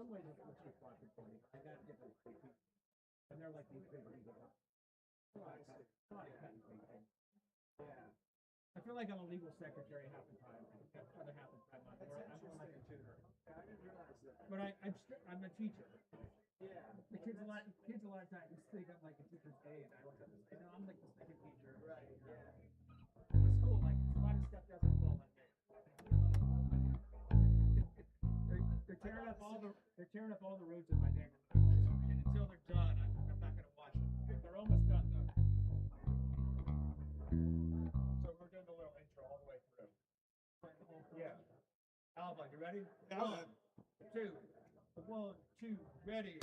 some ways it's too far for me. I got different people, and they're like these big people. Yeah. I feel like I'm a legal secretary half the time. Other half the time I'm more like a tutor. I didn't realize that. But I'm a teacher. Yeah. The kids a lot of times think I'm like a teacher's aide. I always have to say, no, I'm like the second teacher. Right. Yeah. It's cool. Like a lot of stuff doesn't fall on me. They're tearing up all the roads in my neighborhood. And until they're done, I'm not gonna watch them. They're almost done though. So we're doing the little intro all the way through. Yeah. Alba, you ready? Yeah. 1, 2, ready,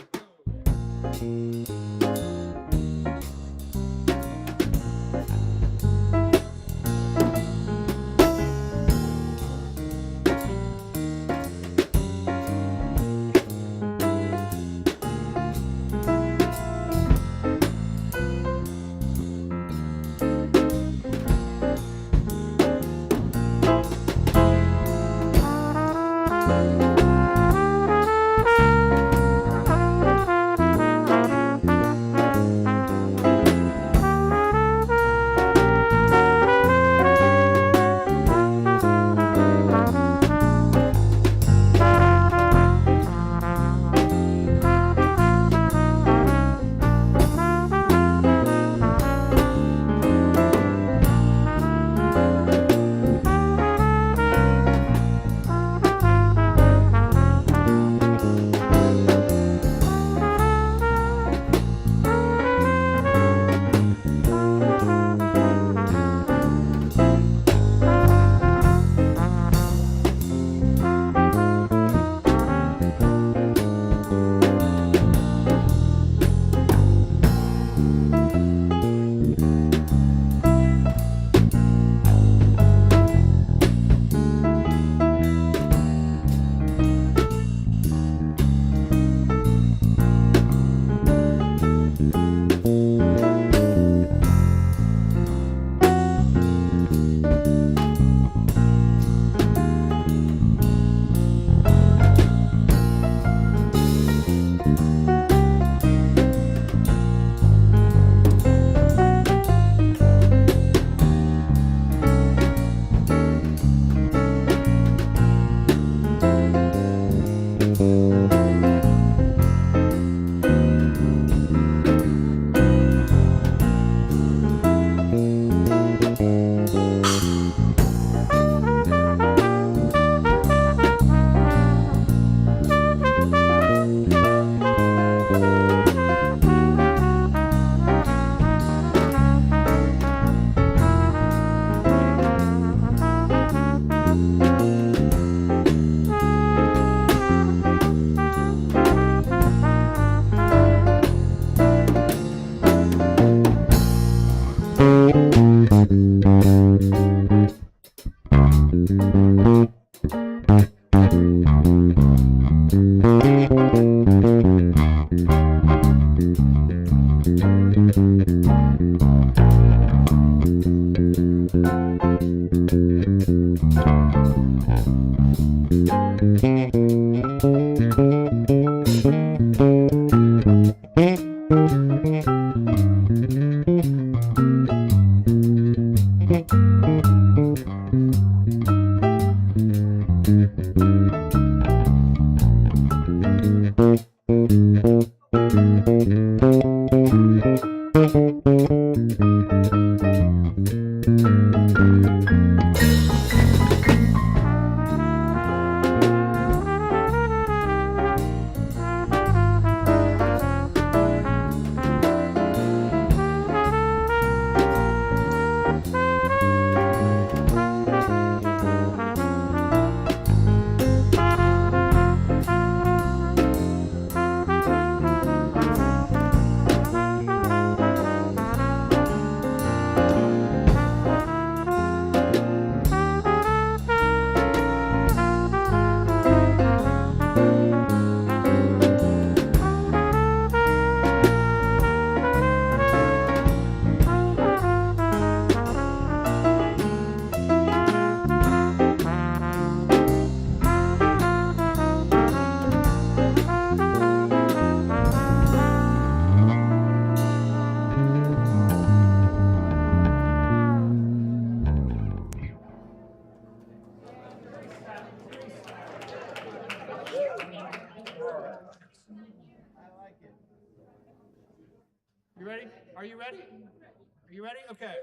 You ready? Are you ready? Are you ready? Okay.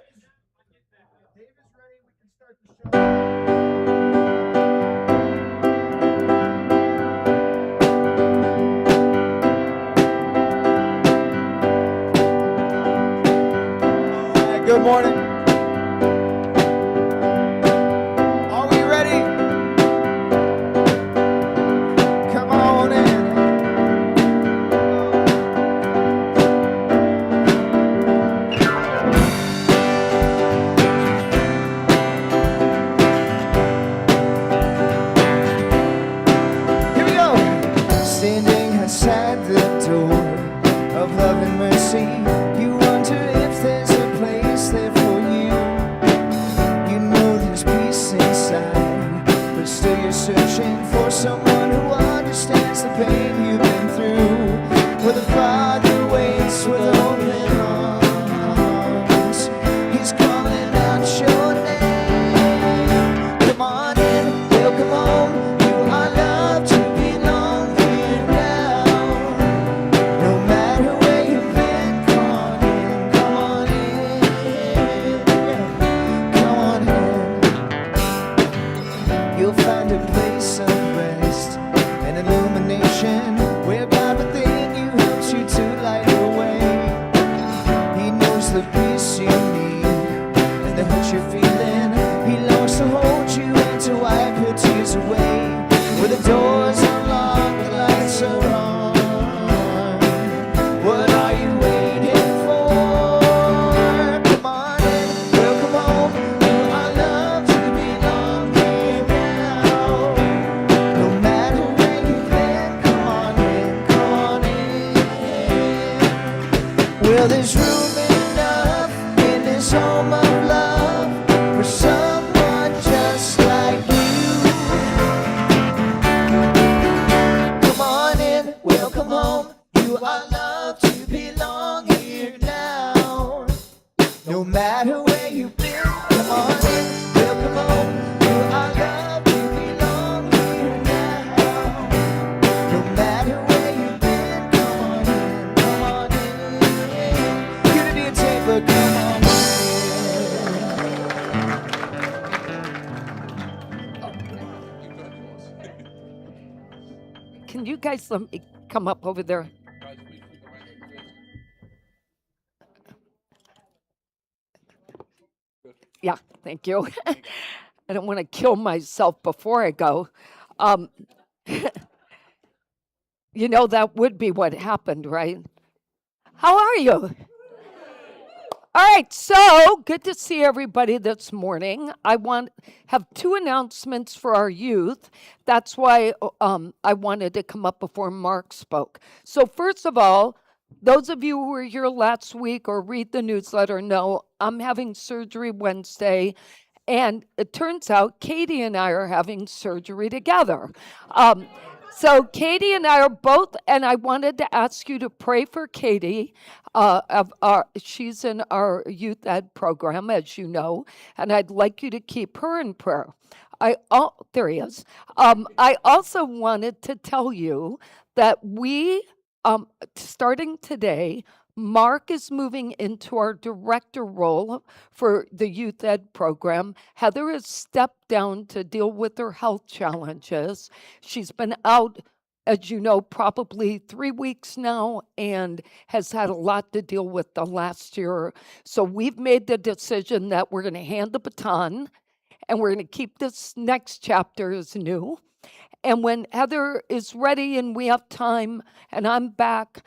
Dave is ready. We can start the show. All right, good morning. Are we ready? Come on in. Here we go. Standing outside the door of love and mercy, you wonder if there's a place there for you. You know there's peace inside, but still you're searching for someone who understands the pain you've been through. Where the Father waits with open arms, He's calling out your name. Come on in, welcome home. You are loved to belong here now. No matter where you've been, come on in, come on in, come on in. You'll find a place of rest and illumination where God within you helps you to light your way. He knows the peace you need and the hurt you're feeling. He longs to hold you and to wipe your tears away. Where the doors are locked, the lights are on. What are you waiting for? Come on in, welcome home. You are loved to belong here now. No matter where you've been, come on in, come on in. Well, there's room enough in this home of love for someone just like you. Come on in, welcome home. You are loved to belong here now. No matter where you've been, come on in, welcome home. You are loved to belong here now. No matter where you've been, come on in. Unity and Taper, come on in. Can you guys let me come up over there? Yeah, thank you. I don't want to kill myself before I go. You know, that would be what happened, right? How are you? All right, so good to see everybody this morning. I have two announcements for our youth. That's why I wanted to come up before Mark spoke. So first of all, those of you who were here last week or read the newsletter know I'm having surgery Wednesday. And it turns out Katie and I are having surgery together. So Katie and I are both, and I wanted to ask you to pray for Katie. She's in our youth ed program, as you know, and I'd like you to keep her in prayer. There he is. I also wanted to tell you that starting today, Mark is moving into our director role for the youth ed program. Heather has stepped down to deal with her health challenges. She's been out, as you know, probably 3 weeks now and has had a lot to deal with the last year. So we've made the decision that we're going to hand the baton and we're going to keep this next chapter as new. And when Heather is ready and we have time and I'm back,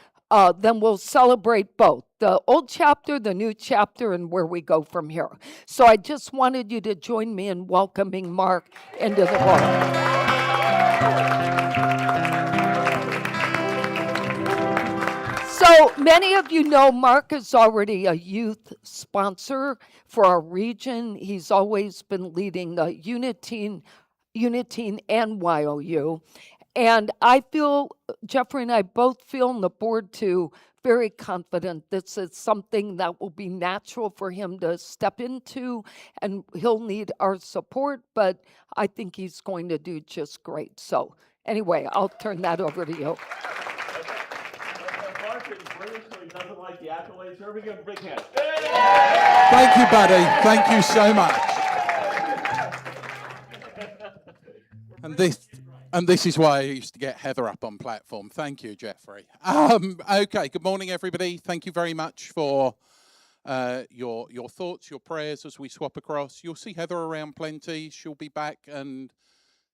then we'll celebrate both the old chapter, the new chapter, and where we go from here. So I just wanted you to join me in welcoming Mark into the role. So many of you know Mark is already a youth sponsor for our region. He's always been leading the Unitine and YOU. And I feel, Jeffrey and I both feel on the board too, very confident this is something that will be natural for him to step into, and he'll need our support, but I think he's going to do just great. So anyway, I'll turn that over to you. Mark in British, so he doesn't like the accolades. Here we go, big hand. Thank you, buddy. Thank you so much. And this is why I used to get Heather up on platform. Thank you, Jeffrey. Okay, good morning, everybody. Thank you very much for your thoughts, your prayers as we swap across. You'll see Heather around plenty. She'll be back and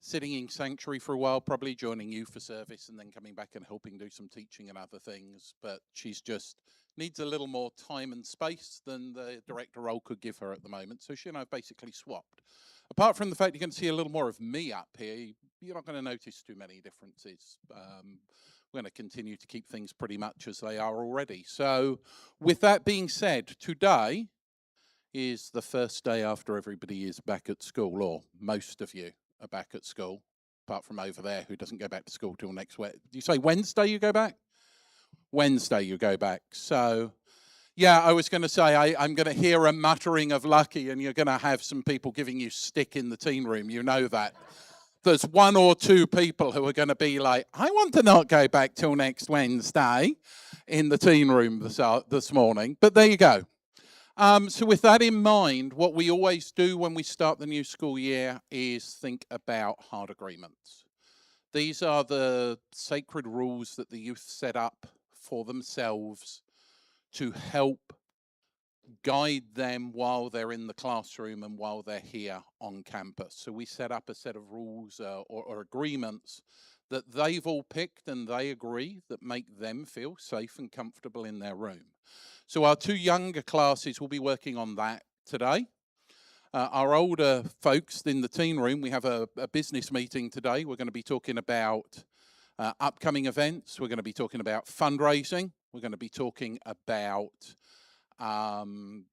sitting in sanctuary for a while, probably joining you for service and then coming back and helping do some teaching and other things. But she's just needs a little more time and space than the director role could give her at the moment. So she and I have basically swapped. Apart from the fact you're going to see a little more of me up here, you're not going to notice too many differences. We're going to continue to keep things pretty much as they are already. So with that being said, today is the first day after everybody is back at school, or most of you are back at school, apart from over there who doesn't go back to school till next week. Do you say Wednesday you go back? Wednesday you go back. So, yeah, I was going to say I'm going to hear a muttering of lucky and you're going to have some people giving you stick in the teen room. You know that. There's one or two people who are going to be like, I want to not go back till next Wednesday in the teen room this morning. But there you go. So with that in mind, what we always do when we start the new school year is think about hard agreements. These are the sacred rules that the youth set up for themselves to help guide them while they're in the classroom and while they're here on campus. So we set up a set of rules or agreements that they've all picked and they agree that make them feel safe and comfortable in their room. So our two younger classes will be working on that today. Our older folks in the teen room, we have a business meeting today. We're going to be talking about upcoming events. We're going to be talking about fundraising. We're going to be talking about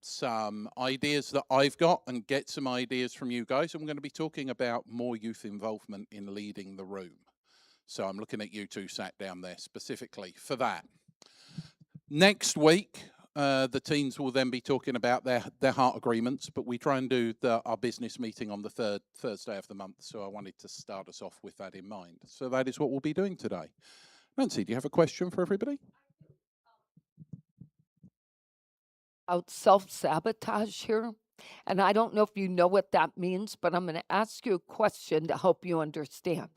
some ideas that I've got and get some ideas from you guys. And we're going to be talking about more youth involvement in leading the room. So I'm looking at you two sat down there specifically for that. Next week, the teens will then be talking about their heart agreements, but we try and do our business meeting on the third Thursday of the month, so I wanted to start us off with that in mind. So that is what we'll be doing today. Nancy, do you have a question for everybody? About self-sabotage here, and I don't know if you know what that means, but I'm going to ask you a question to help you understand.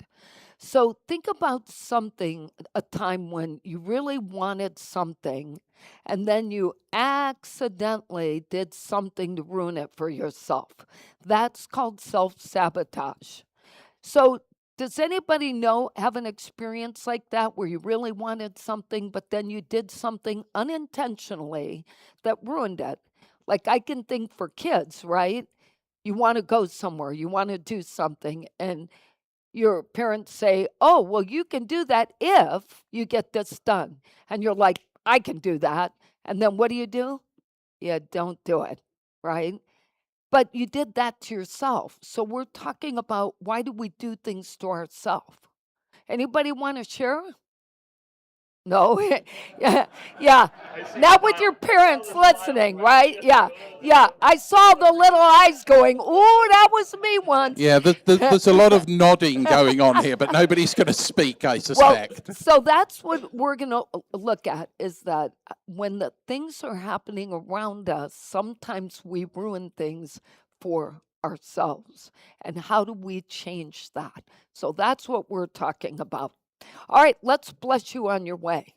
So think about something, a time when you really wanted something, and then you accidentally did something to ruin it for yourself. That's called self-sabotage. So does anybody have an experience like that where you really wanted something, but then you did something unintentionally that ruined it? Like I can think for kids, right? You want to go somewhere, you want to do something, and your parents say, oh, well, you can do that if you get this done. And you're like, I can do that. And then what do? You don't do it, right? But you did that to yourself. So we're talking about why do we do things to ourselves? Anybody want to share? No, yeah. Not with your parents listening, right? Yeah. I saw the little eyes going, ooh, that was me once. Yeah, there's a lot of nodding going on here, but nobody's going to speak, I suspect. Well, so that's what we're going to look at, is that when the things are happening around us, sometimes we ruin things for ourselves. And how do we change that? So that's what we're talking about. All right, let's bless you on your way.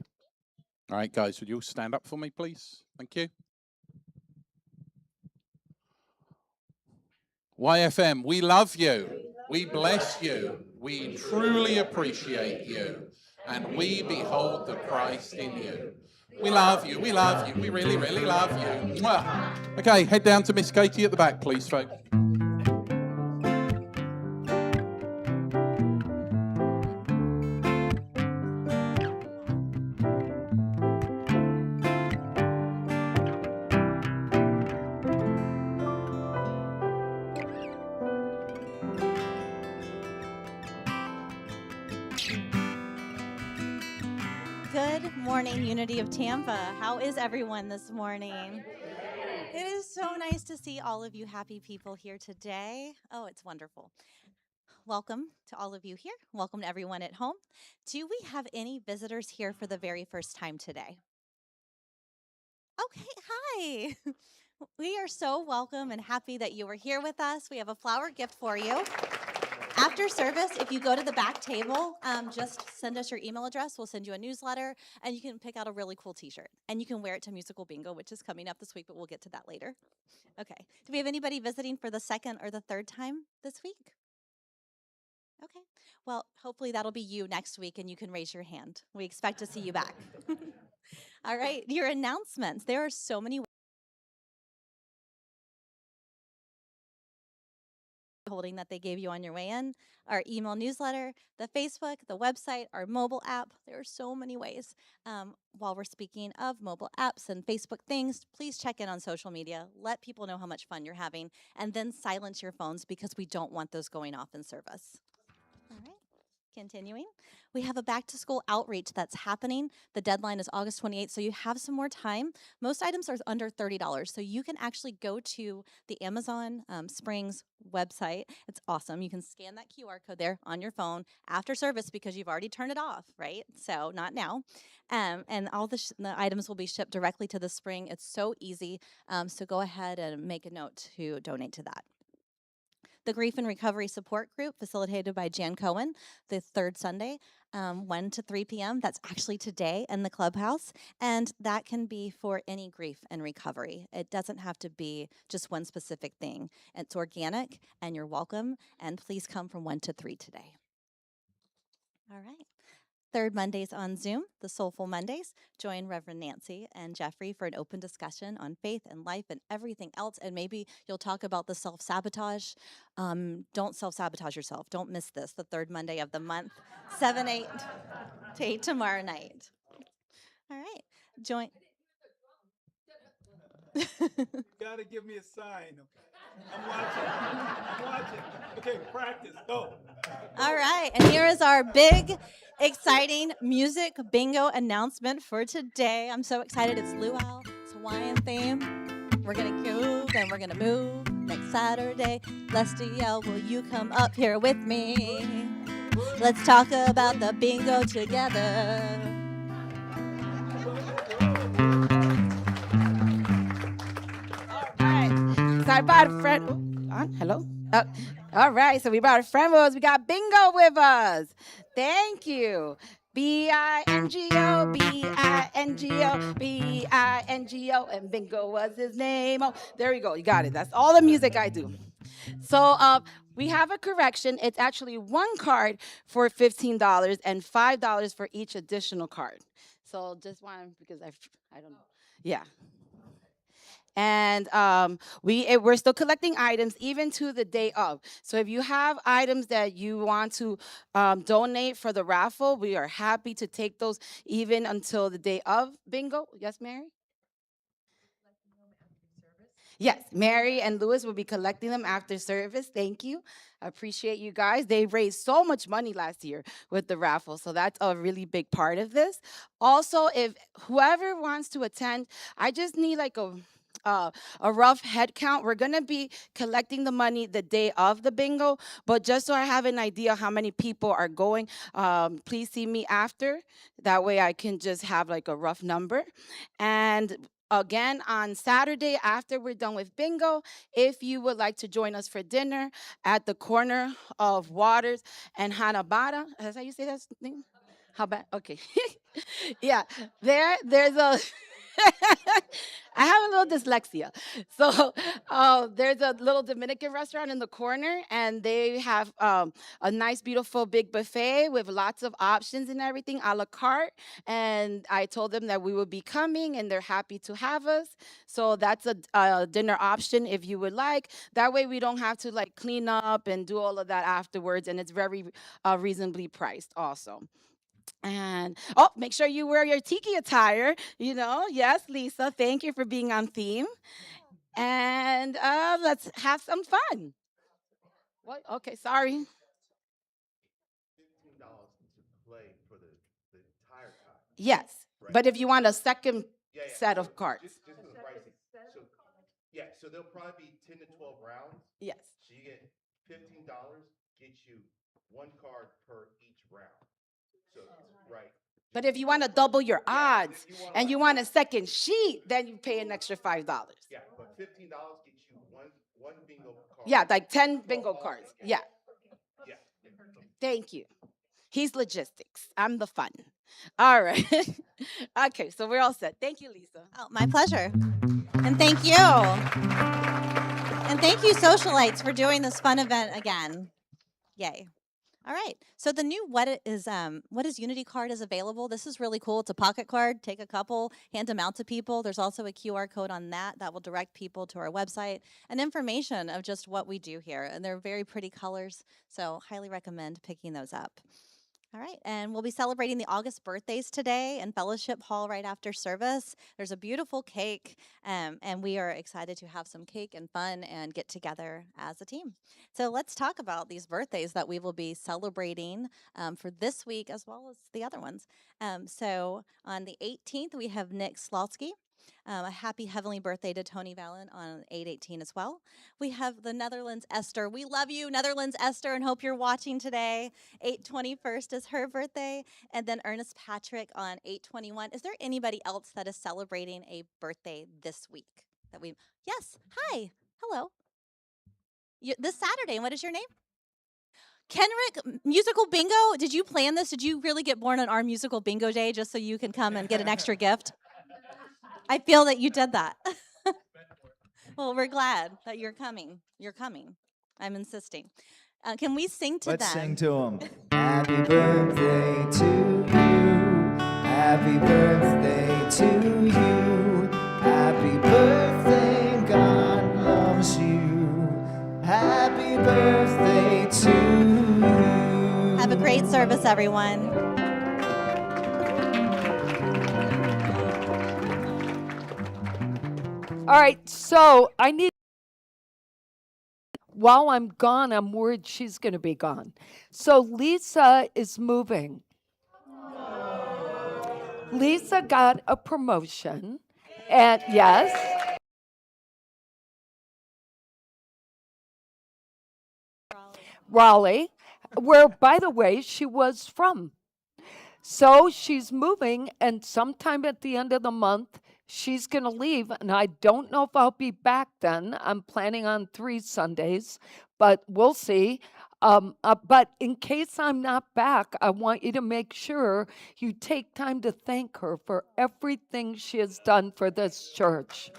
All right, guys, would you all stand up for me, please? Thank you. YFM, we love you. We bless you. We truly appreciate you. And we behold the Christ in you. We love you. We love you. We really, really love you. Mwah. Okay, head down to Miss Katie at the back, please, folks. Good morning, Unity of Tampa. How is everyone this morning? It is so nice to see all of you happy people here today. Oh, it's wonderful. Welcome to all of you here. Welcome to everyone at home. Do we have any visitors here for the very first time today? Hi. We are so welcome and happy that you are here with us. We have a flower gift for you. After service, if you go to the back table, just send us your email address. We'll send you a newsletter, and you can pick out a really cool t-shirt. And you can wear it to Musical Bingo, which is coming up this week, but we'll get to that later. Okay. Do we have anybody visiting for the second or the third time this week? Okay. Well, hopefully that'll be you next week, and you can raise your hand. We expect to see you back. All right. Your announcements. There are so many holding that they gave you on your way in, our email newsletter, the Facebook, the website, our mobile app. There are so many ways. While we're speaking of mobile apps and Facebook things, please check in on social media. Let people know how much fun you're having, and then silence your phones because we don't want those going off in service. All right. Continuing, we have a back to school outreach that's happening. The deadline is August 28th, so you have some more time. Most items are under $30, so you can actually go to the Amazon Springs website. It's awesome. You can scan that QR code there on your phone after service because you've already turned it off, right? So not now. And all the items will be shipped directly to the spring. It's so easy. So go ahead and make a note to donate to that. The Grief and Recovery Support Group, facilitated by Jan Cohen, the third Sunday, 1 to 3 p.m. That's actually today in the clubhouse, and that can be for any grief and recovery. It doesn't have to be just one specific thing. It's organic, and you're welcome, and please come from 1 to 3 today. All right. Third Mondays on Zoom, the Soulful Mondays. Join Reverend Nancy and Jeffrey for an open discussion on faith and life and everything else. And maybe you'll talk about the self-sabotage. Don't self-sabotage yourself. Don't miss this, the third Monday of the month, 7, 8 to 8 tomorrow night. All right. Join. You gotta give me a sign. I'm watching. Okay, practice. Go. All right, and here is our big, exciting music bingo announcement for today. I'm so excited. It's luau. It's Hawaiian theme. We're gonna groove and we're gonna move next Saturday. Lestiel, will you come up here with me? Let's talk about the bingo together. All right. So I brought a friend. Hello. All right. So we brought a friend with us. We got Bingo with us. Thank you. Bingo, Bingo, Bingo, and Bingo was his name. Oh, there we go. You got it. That's all the music I do. So we have a correction. It's actually one card for $15 and $5 for each additional card. So just one because I don't know. Yeah. And we're still collecting items even to the day of. So if you have items that you want to donate for the raffle, we are happy to take those even until the day of bingo. Yes, Mary? Yes, Mary and Lewis will be collecting them after service. Thank you. I appreciate you guys. They raised so much money last year with the raffle, so that's a really big part of this. Also, if whoever wants to attend, I just need like a rough head count. We're going to be collecting the money the day of the bingo, but just so I have an idea how many people are going, please see me after. That way I can just have like a rough number. And again, on Saturday, after we're done with bingo, if you would like to join us for dinner at the corner of Waters and Hanabata, is that how you say that name? How bad? Okay. Yeah, there's a I have a little dyslexia. So there's a little Dominican restaurant in the corner, and they have a nice, beautiful, big buffet with lots of options and everything a la carte. And I told them that we would be coming, and they're happy to have us. So that's a dinner option if you would like. That way we don't have to like clean up and do all of that afterwards, and it's very reasonably priced also. And make sure you wear your tiki attire. Yes, Lisa, thank you for being on theme. And let's have some fun. What? Okay, sorry. $15 to play for the entire time. Yes, Right. but if you want a second Yeah, yeah. set So of cards. Just for the pricing. So there'll probably be 10 to 12 rounds. Yes. So you get $15 gets you one card per each round. So right. But if you want to double your odds and you want a second sheet, then you pay an extra $5. Yeah, but $15 gets you one bingo card. Yeah, like 10 So bingo all cards. day. Yeah, Yeah. thank you. He's logistics. I'm the fun. All right. Okay, so we're all set. Thank you, Lisa. Oh, my pleasure. And thank you. And thank you, socialites, for doing this fun event again. Yay. All right. So the new what is Unity card is available. This is really cool. It's a pocket card. Take a couple, hand them out to people. There's also a QR code on that will direct people to our website and information of just what we do here. And they're very pretty colors. So highly recommend picking those up. All right, and we'll be celebrating the August birthdays today in Fellowship Hall right after service. There's a beautiful cake, and we are excited to have some cake and fun and get together as a team. So let's talk about these birthdays that we will be celebrating for this week as well as the other ones. So on the 18th, we have Nick Slawski. A happy heavenly birthday to Tony Valen on 8/18 as well. We have the Netherlands Esther. We love you, Netherlands Esther, and hope you're watching today. 8/21 is her birthday. And then Ernest Patrick on 8/21. Is there anybody else that is celebrating a birthday this week? Yes, hi, hello. This Saturday, and what is your name? Kenrick, musical bingo. Did you plan this? Did you really get born on our musical bingo day just so you can come and get an extra gift? I feel that you did that. Well, we're glad that you're coming. You're coming. I'm insisting. Can we sing to Let's them? sing to them. Happy birthday to you. Happy birthday to you. Happy birthday, God loves you. Happy birthday to you. Have a great service, everyone. All right, so while I'm gone, I'm worried she's going to be gone. So Lisa is moving. Lisa got a promotion, and yes. Raleigh, where, by the way, she was from. So she's moving, and sometime at the end of the month, she's going to leave, and I don't know if I'll be back then. I'm planning on 3 Sundays, but we'll see. But in case I'm not back, I want you to make sure you take time to thank her for everything she has done for this church.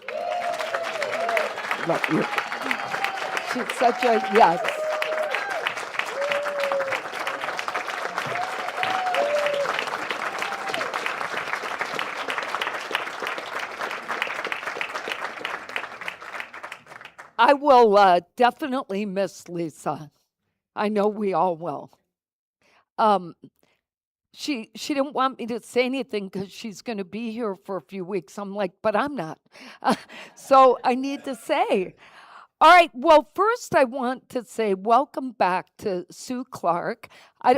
Love you. She's such a yes. I will definitely miss Lisa. I know we all will. She didn't want me to say anything because she's going to be here for a few weeks. I'm like, but I'm not. So I need to say. All right, well, first I want to say welcome back to Sue Clark. I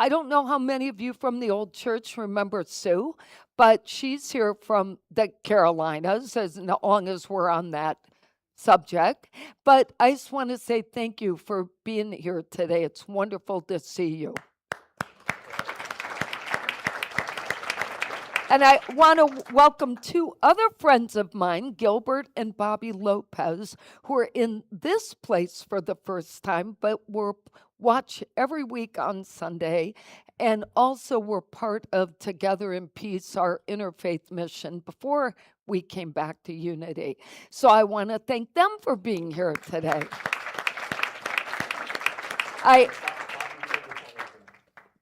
don't know how many of you from the old church remember Sue, but she's here from the Carolinas, as long as we're on that subject. But I just want to say thank you for being here today. It's wonderful to see you. And I want to welcome 2 other friends of mine, Gilbert and Bobby Lopez, who are in this place for the first time, but watch every week on Sunday, and also were part of Together in Peace, our interfaith mission, before we came back to Unity. So I want to thank them for being here today.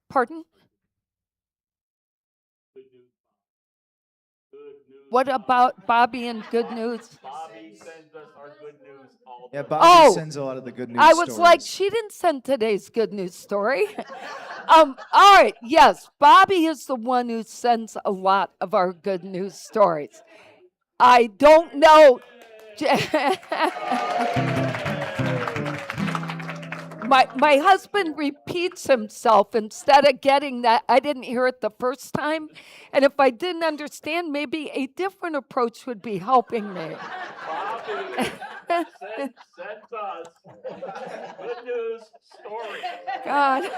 Pardon? What about Bobby and good news? Bobby sends us our good news all the Yeah, time. Bobby sends a lot of the good news I was stories. like, she didn't send today's good news story. All right, yes, Bobby is the one who sends a lot of our good news stories. I don't know. My husband repeats himself instead of getting that. I didn't hear it the first time. And if I didn't understand, maybe a different approach would be helping me. Bobby sends us good news story. God.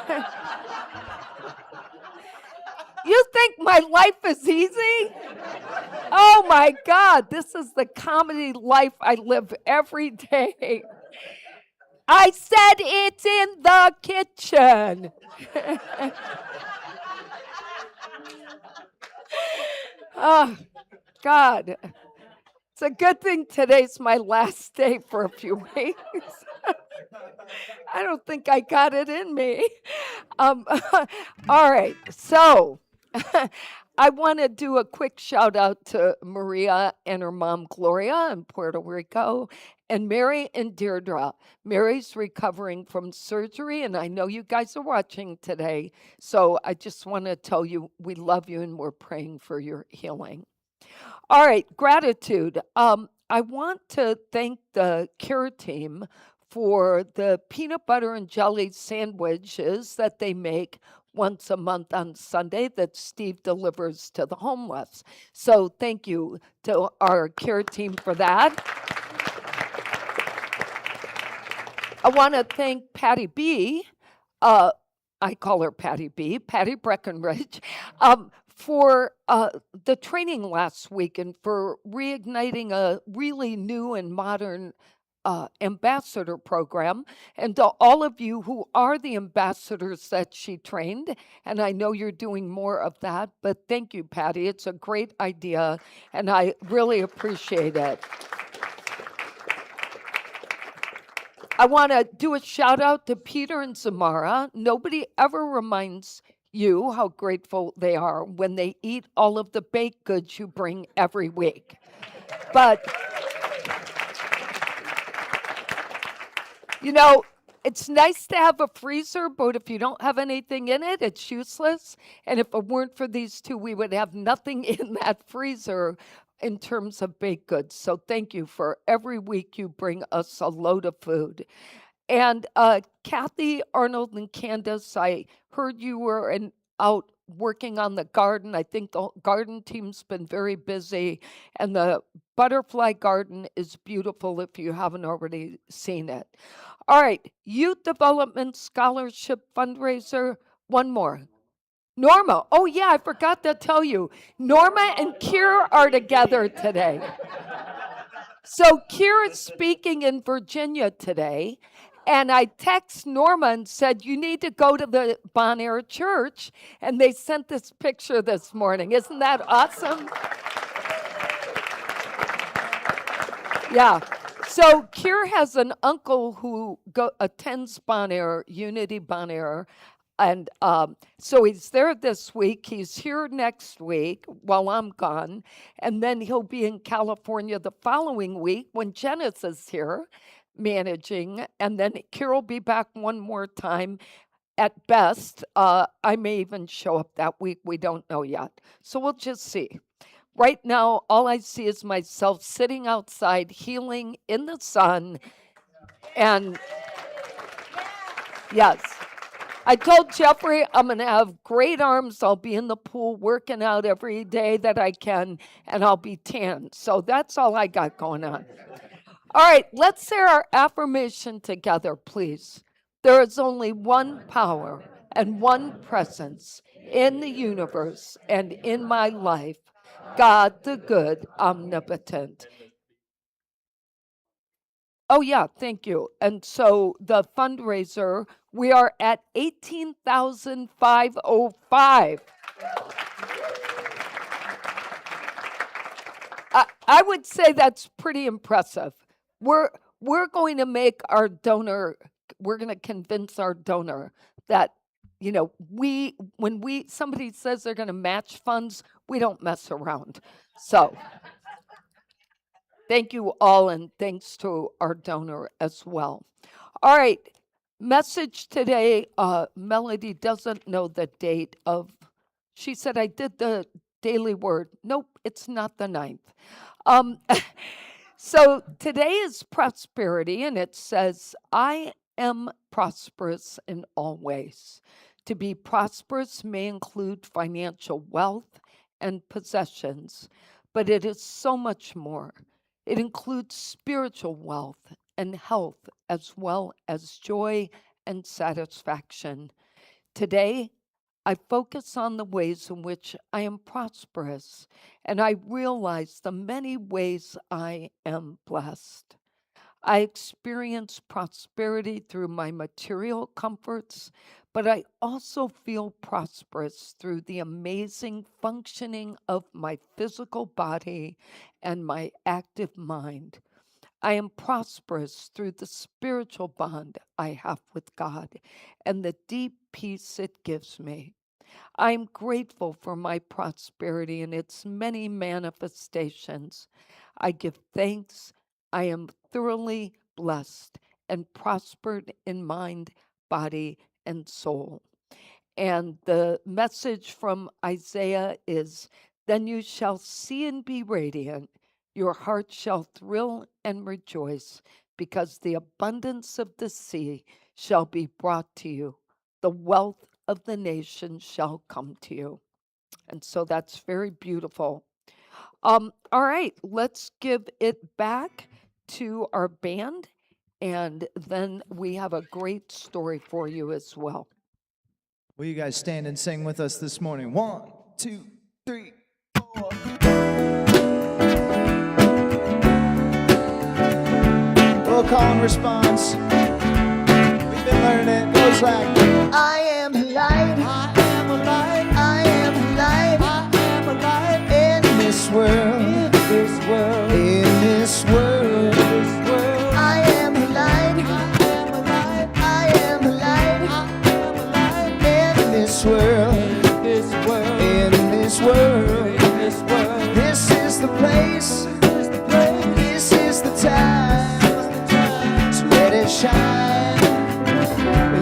You think my life is easy? Oh my God, this is the comedy life I live every day. I said it's in the kitchen. Oh, God. It's a good thing today's my last day for a few weeks. I don't think I got it in me. All right, so I want to do a quick shout out to Maria and her mom, Gloria, in Puerto Rico, and Mary and Deirdre. Mary's recovering from surgery, and I know you guys are watching today, so I just want to tell you we love you and we're praying for your healing. All right, gratitude. I want to thank the care team for the peanut butter and jelly sandwiches that they make once a month on Sunday that Steve delivers to the homeless. So thank you to our care team for that. I want to thank Patty B. I call her Patty B, Patty Breckenridge, for the training last week and for reigniting a really new and modern ambassador program. And to all of you who are the ambassadors that she trained, and I know you're doing more of that, but thank you, Patty. It's a great idea, and I really appreciate it. I want to do a shout out to Peter and Samara. Nobody ever reminds you how grateful they are when they eat all of the baked goods you bring every week. But, you know, it's nice to have a freezer, but if you don't have anything in it, it's useless. And if it weren't for these two, we would have nothing in that freezer in terms of baked goods. So thank you for every week you bring us a load of food. And Kathy, Arnold, and Candace, I heard you were out working on the garden. I think the garden team's been very busy, and the butterfly garden is beautiful if you haven't already seen it. All right, Youth Development Scholarship Fundraiser, one more. Norma, oh yeah, I forgot to tell you. Norma and Kier are together today. So Kier is speaking in Virginia today, and I text Norma and said, you need to go to the Bon Air Church, and they sent this picture this morning. Isn't that awesome? Yeah. So Kier has an uncle who attends Bon Air, Unity Bon Air, and so he's there this week. He's here next week while I'm gone. And then he'll be in California the following week when Janice is here managing. And then Kier will be back one more time at best. I may even show up that week. We don't know yet. So we'll just see. Right now, all I see is myself sitting outside, healing in the sun. And yes. I told Jeffrey I'm going to have great arms. I'll be in the pool working out every day that I can, and I'll be tan. So that's all I got going on. All right, let's say our affirmation together, please. There is only one power and one presence in the universe and in my life, God the good, omnipotent. Oh, yeah, thank you. And so the fundraiser, we are at $18,505. I would say that's pretty impressive. We're going to make our donor, we're going to convince our donor that, you know, when somebody says they're going to match funds, we don't mess around. So thank you all, and thanks to our donor as well. All right, message today. Melody doesn't know the date of, she said, I did the daily word. Nope, it's not the 9th. So today is prosperity, and it says, I am prosperous in all ways. To be prosperous may include financial wealth and possessions, but it is so much more. It includes spiritual wealth and health, as well as joy and satisfaction. Today, I focus on the ways in which I am prosperous, and I realize the many ways I am blessed. I experience prosperity through my material comforts, but I also feel prosperous through the amazing functioning of my physical body and my active mind. I am prosperous through the spiritual bond I have with God and the deep peace it gives me. I am grateful for my prosperity and its many manifestations. I give thanks. I am thoroughly blessed and prospered in mind, body, and soul. And the message from Isaiah is, then you shall see and be radiant. Your heart shall thrill and rejoice, because the abundance of the sea shall be brought to you. The wealth of the nations shall come to you. And so that's very beautiful. All right, let's give it back to our band, and then we have a great story for you as well. Will you guys stand and sing with us this morning? 1, 2, 3, 4. Little call and response. We've been learning it. Goes like, I am a light. I am a light. I am a light. I am a light in this world. In this world. In this world. I am a light. I am a light. I am a light. I am a light in this world. In this world. In this world. In this world. This is the place. This is the time. So let it shine.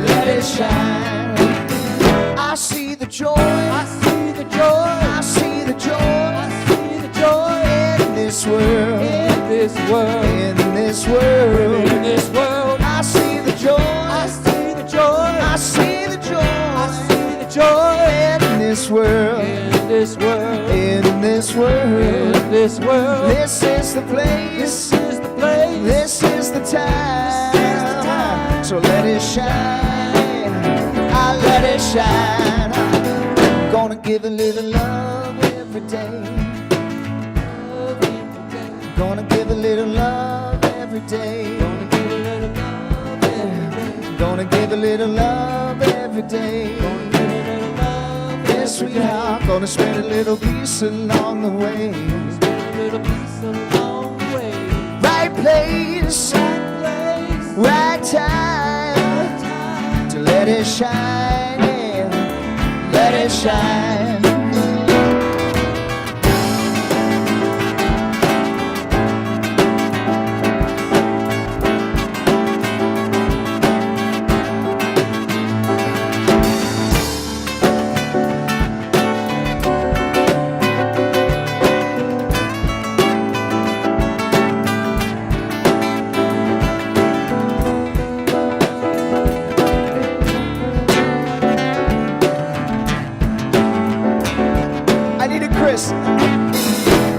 Let it shine. I see the joy. I see the joy. I see the joy. I see the joy in this world. In this world. In this world. In this world. I see the joy. I see the joy. I see the joy. I see the joy in this world. In this world. In this world. In this world. This is the place. This is the place. This is the time. This is the time. So let it shine. I let it shine. I'm gonna give a little love every day. Gonna give a little love every day. Gonna give a little love every day. Gonna give a little love every day. Gonna give a little love. Yes, sweetheart. Gonna spread a little peace along the way. Spread a little peace along the way. Right place, right time to let it shine. Yeah. Let it shine.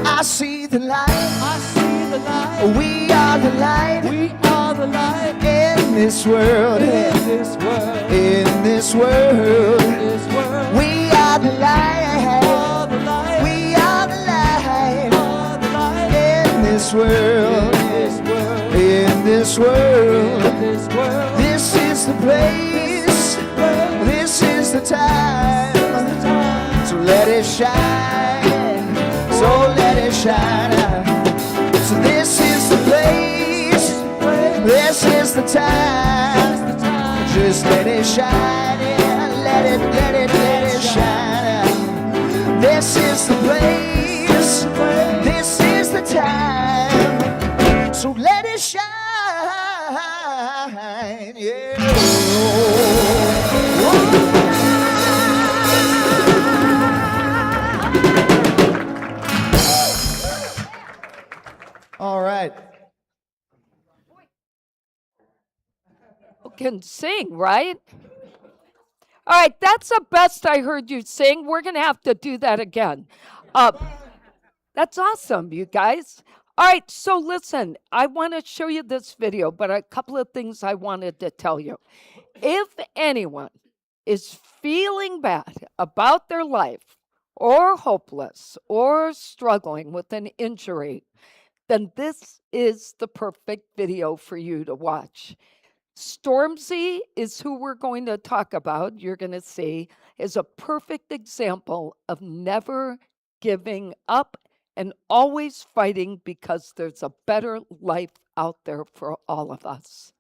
I see the light. I see the light. We are the light. We are the light in this world. In this world. In this world. In this world. We are the light. We are the light. In this world. In this world. In this world. This is the place. This is the time. So let it shine. So let it shine. So this is the place. This is the time. Just let it shine. Yeah. Let it shine. This is the place. This is the time. So let it shine. Yeah. All right. You can sing, right? All right, that's the best I heard you sing. We're going to have to do that again. That's awesome, you guys. All right, so listen, I want to show you this video, but a couple of things I wanted to tell you. If anyone is feeling bad about their life or hopeless or struggling with an injury, then this is the perfect video for you to watch. Stormzy is who we're going to talk about, you're going to see, is a perfect example of never giving up and always fighting because there's a better life out there for all of us.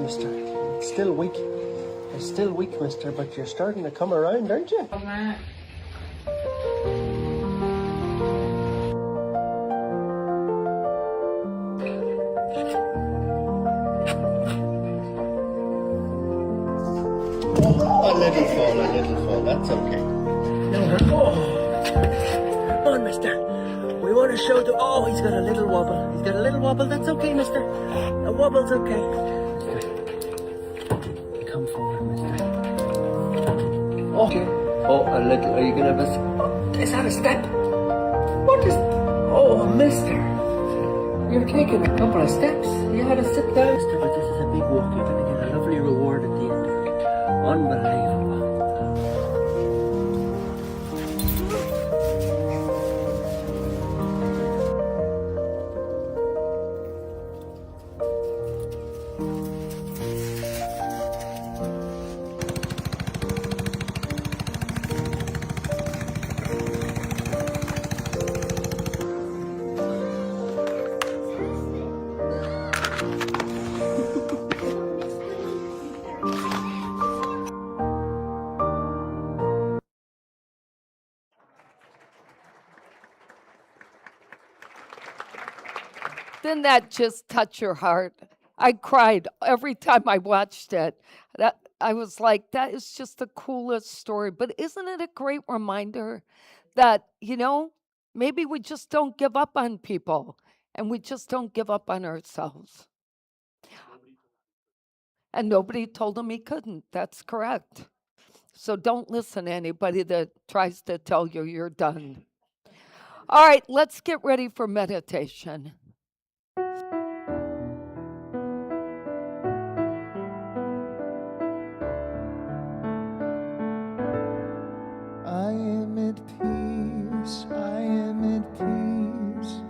Mister. Still weak. You're still weak, mister, but you're starting to come around, aren't you? A little fall. That's okay. Come on, mister. We want to show the... Oh, he's got a little wobble. He's got a little wobble. That's okay, mister. A wobble's okay. Come forward, mister. Okay. Oh, a little. Are you going to miss... Oh, is that a step? What is... Oh, mister. You're taking a couple of steps. You had to sit down. Mister, but this is a big walk. You're going to get a lovely reward at the end of it. Unbelievable. Didn't that just touch your heart? I cried every time I watched it. That I was like, that is just the coolest story. But isn't it a great reminder that, maybe we just don't give up on people and we just don't give up on ourselves. And nobody told him he couldn't. That's correct. So don't listen to anybody that tries to tell you you're done. All right, let's get ready for meditation. I am at peace, I am at peace,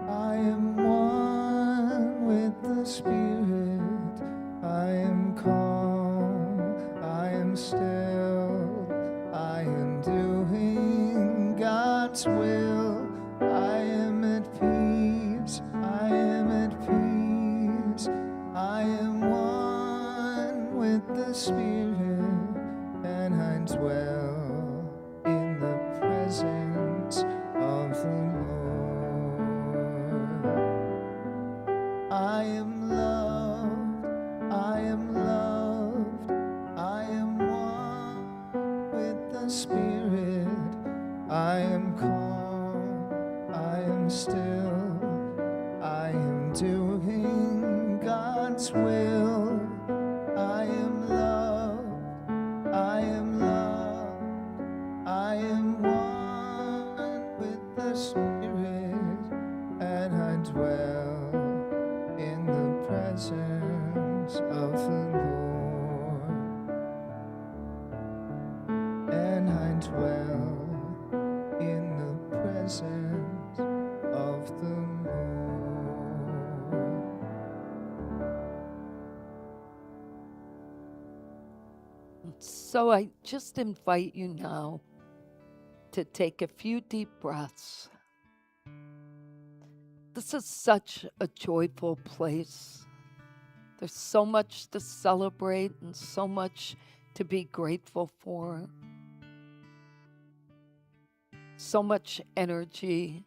I am one with the Spirit, I am calm, I am still, I am doing God's will, I am at peace, I am at peace, I am one with the Spirit, and I dwell in the presence of the Lord. I am loved, I am loved, I am one with the Spirit. I am calm, I am still, I am doing God's will. I am loved, I am loved, I am one with the Spirit, and I dwell in the presence of the Lord, and I dwell in the presence of the Lord. So I just invite you now to take a few deep breaths. This is such a joyful place. There's so much to celebrate and so much to be grateful for. So much energy.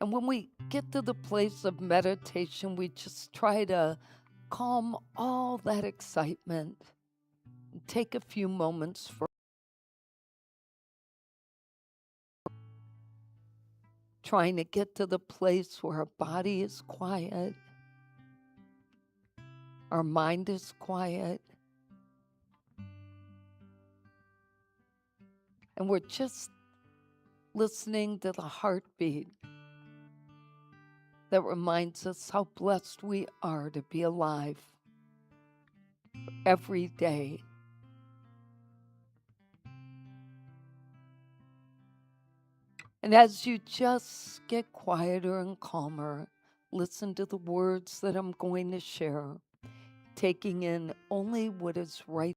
And when we get to the place of meditation, we just try to calm all that excitement and take a few moments for trying to get to the place where our body is quiet, our mind is quiet, and we're just listening to the heartbeat that reminds us how blessed we are to be alive every day. And as you just get quieter and calmer, listen to the words that I'm going to share, taking in only what is right.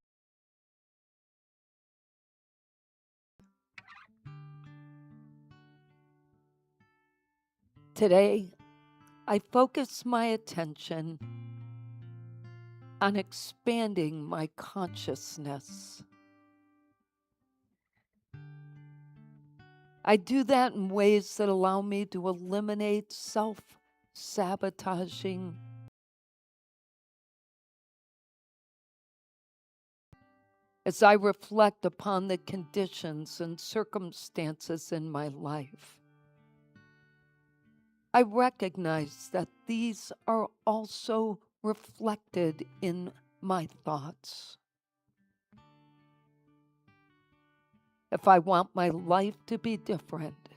Today, I focus my attention on expanding my consciousness. I do that in ways that allow me to eliminate self-sabotaging as I reflect upon the conditions and circumstances in my life. I recognize that these are also reflected in my thoughts. If I want my life to be different,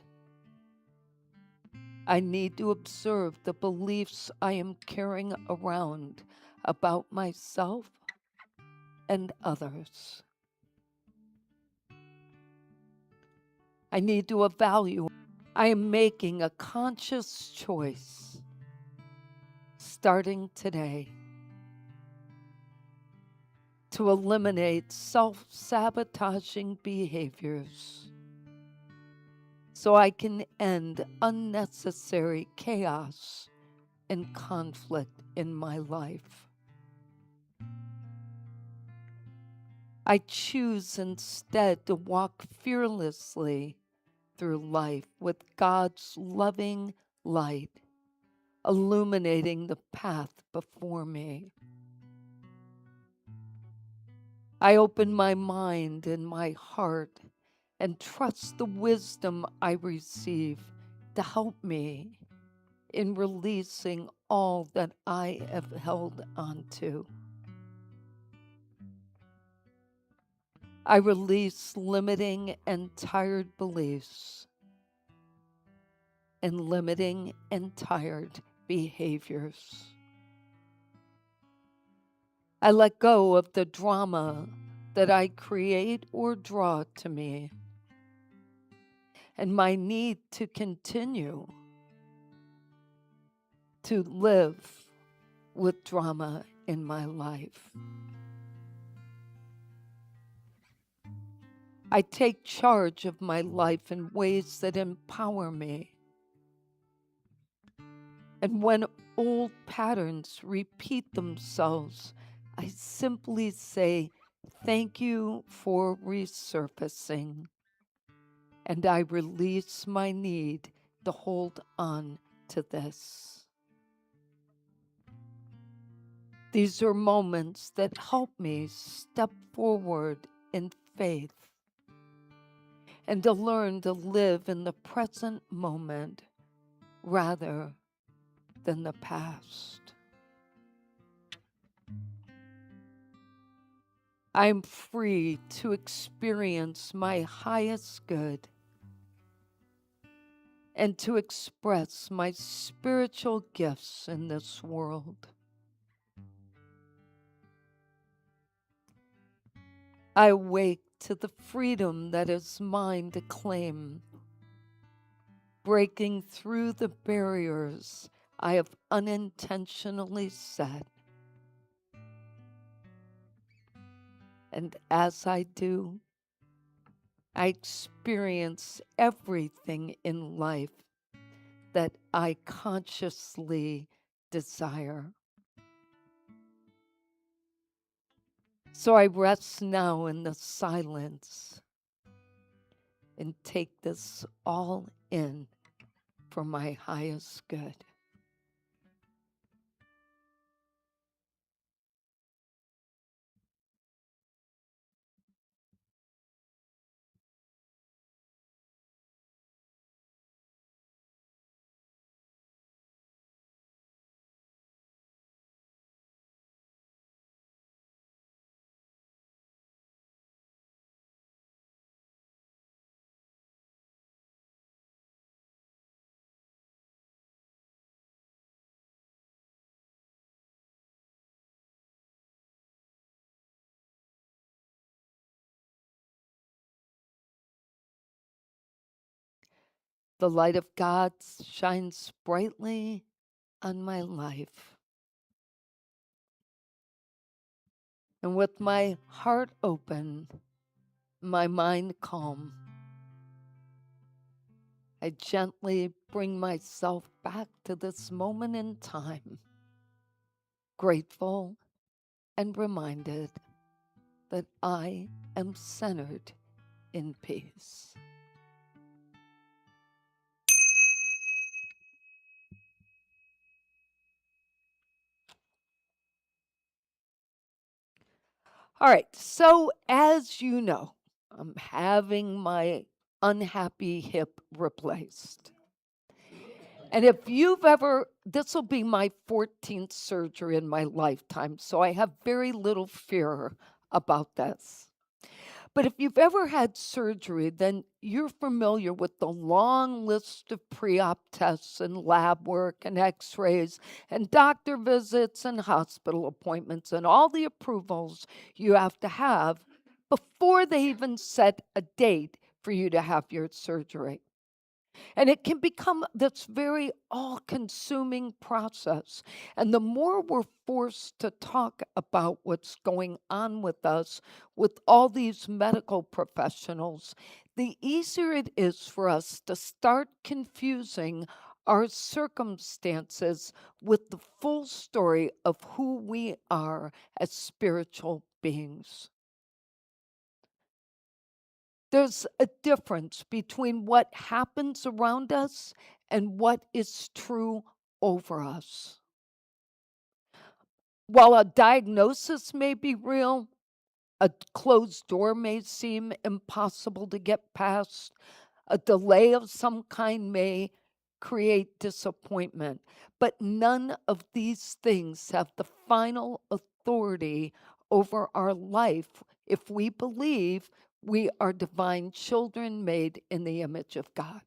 I need to observe the beliefs I am carrying around about myself and others. I need to evaluate. I am making a conscious choice starting today to eliminate self-sabotaging behaviors so I can end unnecessary chaos and conflict in my life. I choose instead to walk fearlessly through life with God's loving light, illuminating the path before me. I open my mind and my heart and trust the wisdom I receive to help me in releasing all that I have held onto. I release limiting and tired beliefs and limiting and tired behaviors. I let go of the drama that I create or draw to me and my need to continue to live with drama in my life. I take charge of my life in ways that empower me. And when old patterns repeat themselves, I simply say, thank you for resurfacing. And I release my need to hold on to this. These are moments that help me step forward in faith and to learn to live in the present moment rather than the past. I'm free to experience my highest good and to express my spiritual gifts in this world. I awake to the freedom that is mine to claim, breaking through the barriers I have unintentionally set. And as I do, I experience everything in life that I consciously desire. So I rest now in the silence and take this all in for my highest good. the light of God shines brightly on my life. And with my heart open, my mind calm, I gently bring myself back to this moment in time, grateful and reminded that I am centered in peace. All right, so as you know, I'm having my unhappy hip replaced. And if you've ever, this will be my 14th surgery in my lifetime, so I have very little fear about this. But if you've ever had surgery, then you're familiar with the long list of pre-op tests and lab work and x-rays and doctor visits and hospital appointments and all the approvals you have to have before they even set a date for you to have your surgery. And it can become this very all-consuming process. And the more we're forced to talk about what's going on with us with all these medical professionals, the easier it is for us to start confusing our circumstances with the full story of who we are as spiritual beings. There's a difference between what happens around us and what is true over us. While a diagnosis may be real, a closed door may seem impossible to get past, a delay of some kind may create disappointment, but none of these things have the final authority over our life if we believe we are divine children made in the image of God.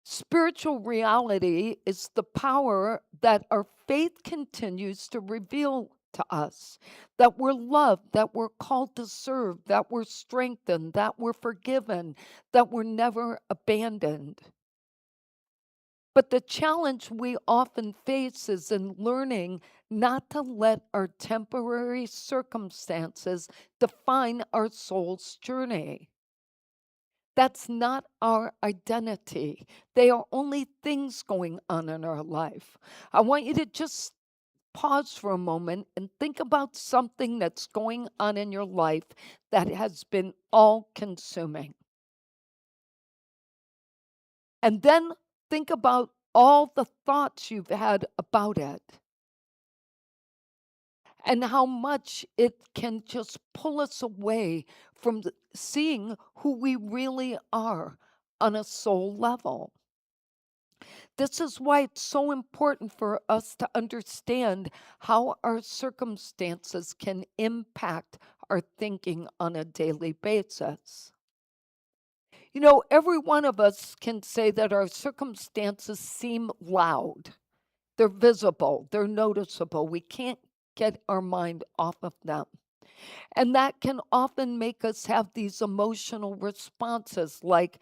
Spiritual reality is the power that our faith continues to reveal to us, that we're loved, that we're called to serve, that we're strengthened, that we're forgiven, that we're never abandoned. But the challenge we often face is in learning not to let our temporary circumstances define our soul's journey. That's not our identity. They are only things going on in our life. I want you to just pause for a moment and think about something that's going on in your life that has been all-consuming. And then think about all the thoughts you've had about it and how much it can just pull us away from seeing who we really are on a soul level. This is why it's so important for us to understand how our circumstances can impact our thinking on a daily basis. You know, every one of us can say that our circumstances seem loud. They're visible, they're noticeable. We can't get our mind off of them. And that can often make us have these emotional responses like,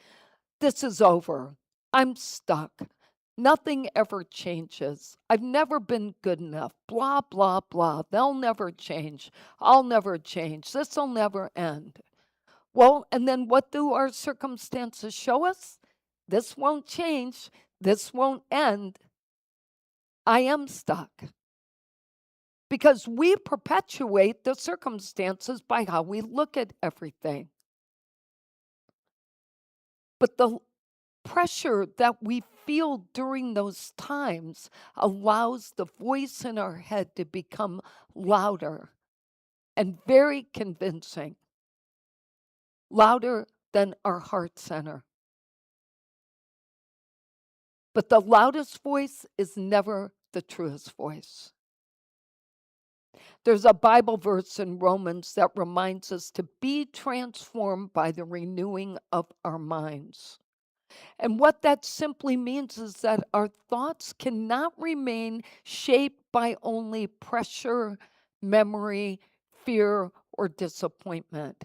this is over, I'm stuck, nothing ever changes, I've never been good enough, blah, blah, blah, they'll never change, I'll never change, this'll never end. Well, and then what do our circumstances show us? This won't change, this won't end, I am stuck. Because we perpetuate the circumstances by how we look at everything. But the pressure that we feel during those times allows the voice in our head to become louder and very convincing, louder than our heart center. But the loudest voice is never the truest voice. There's a Bible verse in Romans that reminds us to be transformed by the renewing of our minds. And what that simply means is that our thoughts cannot remain shaped by only pressure, memory, fear, or disappointment.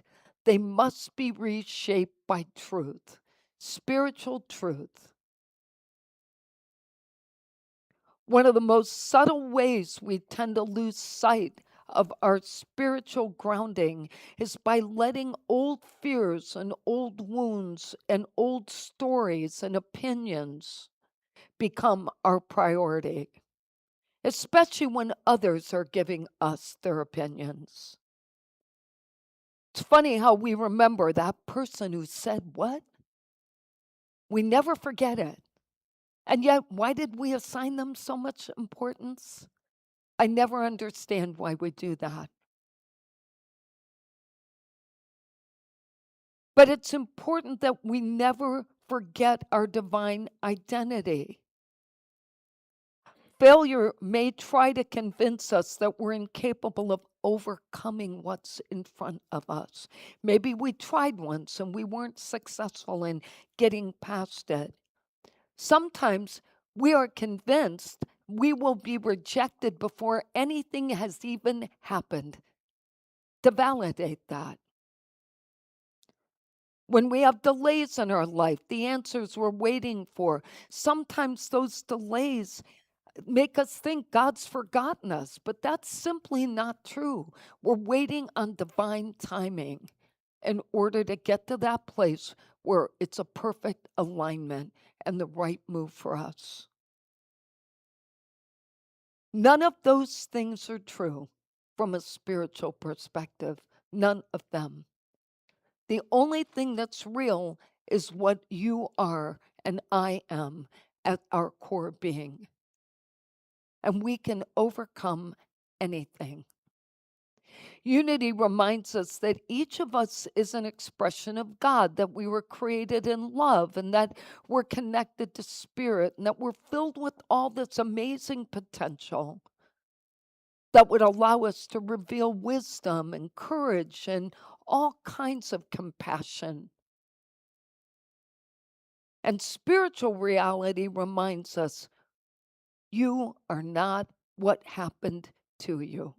They must be reshaped by truth, spiritual truth. One of the most subtle ways we tend to lose sight of our spiritual grounding is by letting old fears and old wounds and old stories and opinions become our priority, especially when others are giving us their opinions. It's funny how we remember that person who said what? We never forget it. And yet, why did we assign them so much importance? I never understand why we do that. But it's important that we never forget our divine identity. Failure may try to convince us that we're incapable of overcoming what's in front of us. Maybe we tried once and we weren't successful in getting past it. Sometimes we are convinced we will be rejected before anything has even happened. To validate that, when we have delays in our life, the answers we're waiting for, sometimes those delays make us think God's forgotten us, but that's simply not true. We're waiting on divine timing in order to get to that place where it's a perfect alignment and the right move for us. None of those things are true from a spiritual perspective. None of them. The only thing that's real is what you are and I am at our core being. And we can overcome anything. Unity reminds us that each of us is an expression of God, that we were created in love, and that we're connected to spirit, and that we're filled with all this amazing potential that would allow us to reveal wisdom and courage and all kinds of compassion. And spiritual reality reminds us, you are not what happened to you.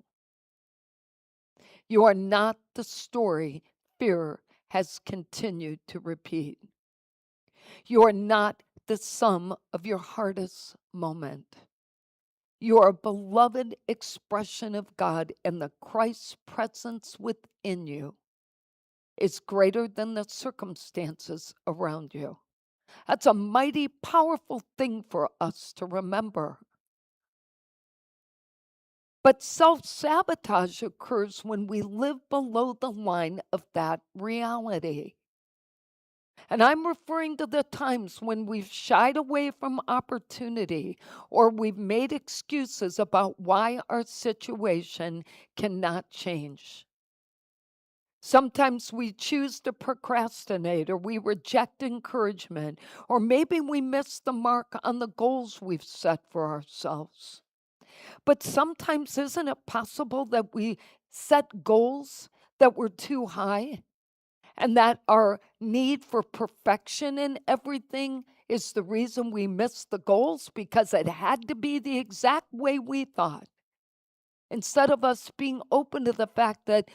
You are not the story fear has continued to repeat. You are not the sum of your hardest moment. You are a beloved expression of God, and the Christ's presence within you is greater than the circumstances around you. That's a mighty, powerful thing for us to remember. But self-sabotage occurs when we live below the line of that reality. And I'm referring to the times when we've shied away from opportunity or we've made excuses about why our situation cannot change. Sometimes we choose to procrastinate, or we reject encouragement, or maybe we miss the mark on the goals we've set for ourselves. But sometimes, isn't it possible that we set goals that were too high, and that our need for perfection in everything is the reason we missed the goals, because it had to be the exact way we thought, instead of us being open to the fact that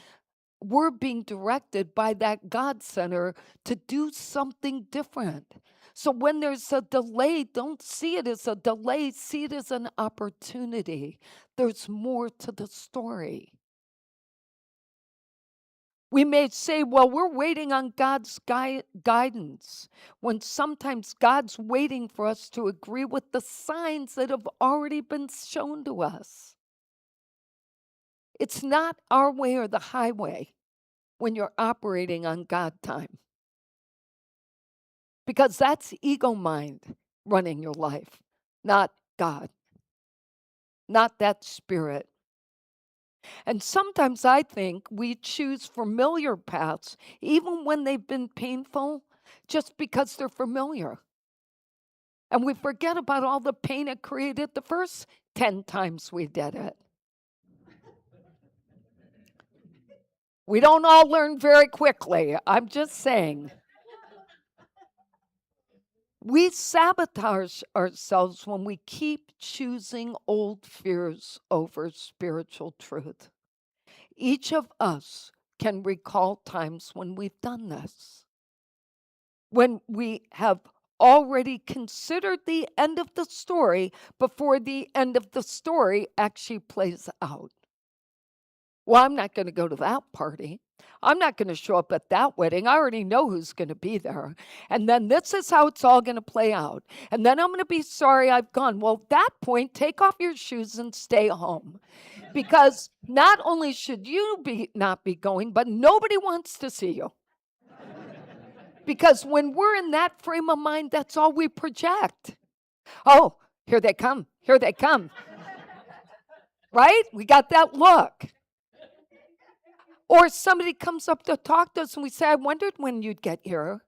we're being directed by that God center to do something different. So when there's a delay, don't see it as a delay, see it as an opportunity. There's more to the story. We may say, well, we're waiting on God's guidance, when sometimes God's waiting for us to agree with the signs that have already been shown to us. It's not our way or the highway when you're operating on God time, because that's ego mind running your life, not God, not that spirit. And sometimes I think we choose familiar paths, even when they've been painful, just because they're familiar. And we forget about all the pain it created the first 10 times we did it. We don't all learn very quickly. I'm just saying. We sabotage ourselves when we keep choosing old fears over spiritual truth. Each of us can recall times when we've done this. When we have already considered the end of the story before the end of the story actually plays out. Well, I'm not going to go to that party. I'm not going to show up at that wedding. I already know who's going to be there. And then this is how it's all going to play out. And then I'm going to be sorry I've gone. Well, at that point, take off your shoes and stay home. Because not only should you not be going, but nobody wants to see you. Because when we're in that frame of mind, that's all we project. Oh, here they come. Here they come. Right? We got that look. Or somebody comes up to talk to us and we say, I wondered when you'd get here.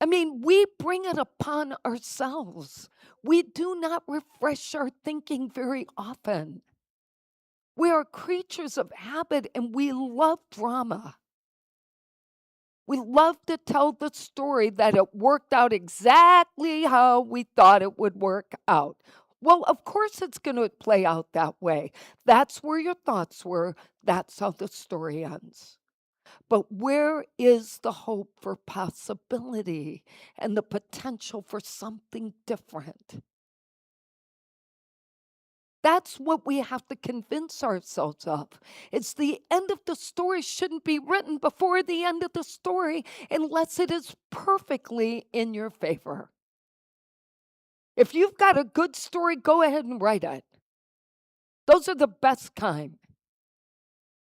I mean, we bring it upon ourselves. We do not refresh our thinking very often. We are creatures of habit and we love drama. We love to tell the story that it worked out exactly how we thought it would work out. Well, of course it's going to play out that way. That's where your thoughts were. That's how the story ends. But where is the hope for possibility and the potential for something different? That's what we have to convince ourselves of. It's the end of the story shouldn't be written before the end of the story unless it is perfectly in your favor. If you've got a good story, go ahead and write it. Those are the best kind.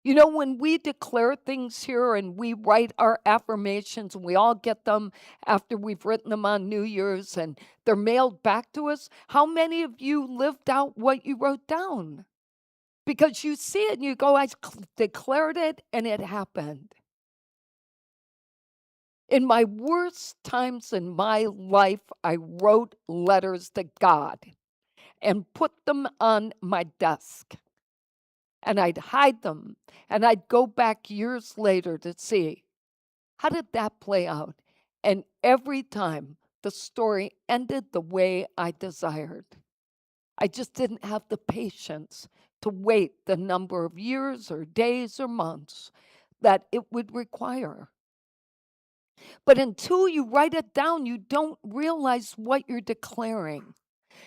You know, when we declare things here and we write our affirmations and we all get them after we've written them on New Year's and they're mailed back to us, how many of you lived out what you wrote down? Because you see it and you go, I declared it and it happened. In my worst times in my life, I wrote letters to God and put them on my desk. And I'd hide them, and I'd go back years later to see, how did that play out? And every time, the story ended the way I desired. I just didn't have the patience to wait the number of years or days or months that it would require. But until you write it down, you don't realize what you're declaring.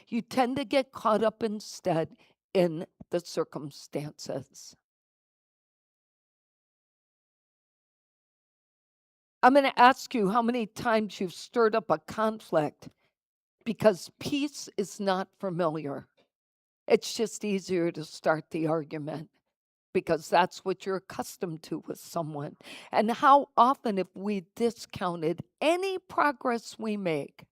You tend to get caught up instead in the circumstances. I'm going to ask you how many times you've stirred up a conflict because peace is not familiar. It's just easier to start the argument because that's what you're accustomed to with someone. And how often have we discounted any progress we make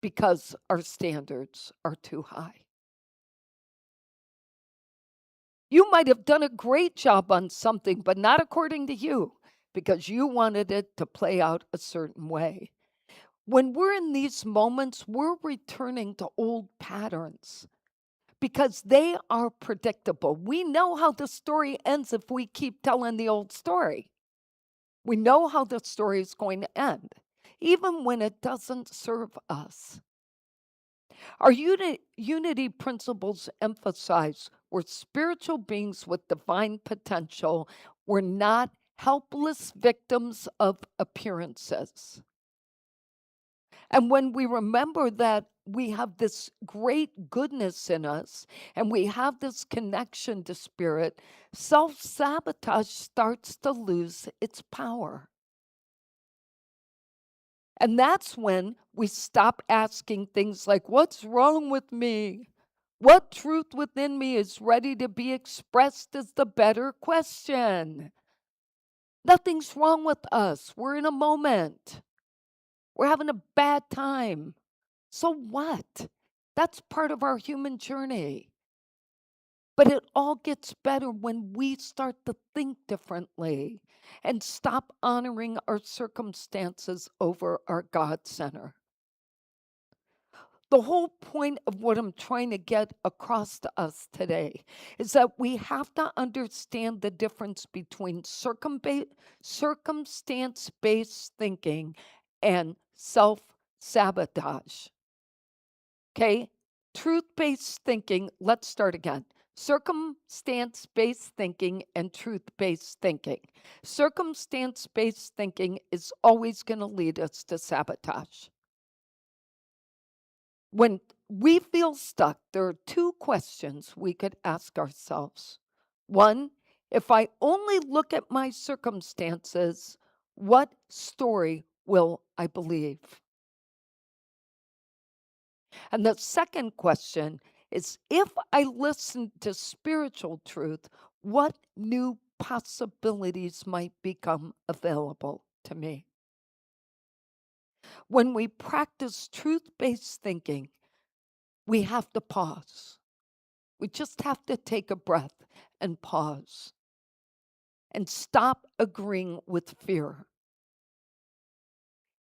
because our standards are too high? You might have done a great job on something, but not according to you, because you wanted it to play out a certain way. When we're in these moments, we're returning to old patterns because they are predictable. We know how the story ends if we keep telling the old story. We know how the story is going to end, even when it doesn't serve us. Our unity principles emphasize we're spiritual beings with divine potential. We're not helpless victims of appearances. And when we remember that we have this great goodness in us and we have this connection to spirit, self-sabotage starts to lose its power. And that's when we stop asking things like, what's wrong with me? What truth within me is ready to be expressed is the better question. Nothing's wrong with us. We're in a moment. We're having a bad time. So what? That's part of our human journey. But it all gets better when we start to think differently and stop honoring our circumstances over our God center. The whole point of what I'm trying to get across to us today is that we have to understand the difference between circumstance-based thinking and self-sabotage. Okay? Truth-based thinking, let's start again. Circumstance-based thinking and truth-based thinking. Circumstance-based thinking is always going to lead us to sabotage. When we feel stuck, there are two questions we could ask ourselves. One, if I only look at my circumstances, what story will I believe? And the second question is, if I listen to spiritual truth, what new possibilities might become available to me? When we practice truth-based thinking, we have to pause. We just have to take a breath and pause and stop agreeing with fear.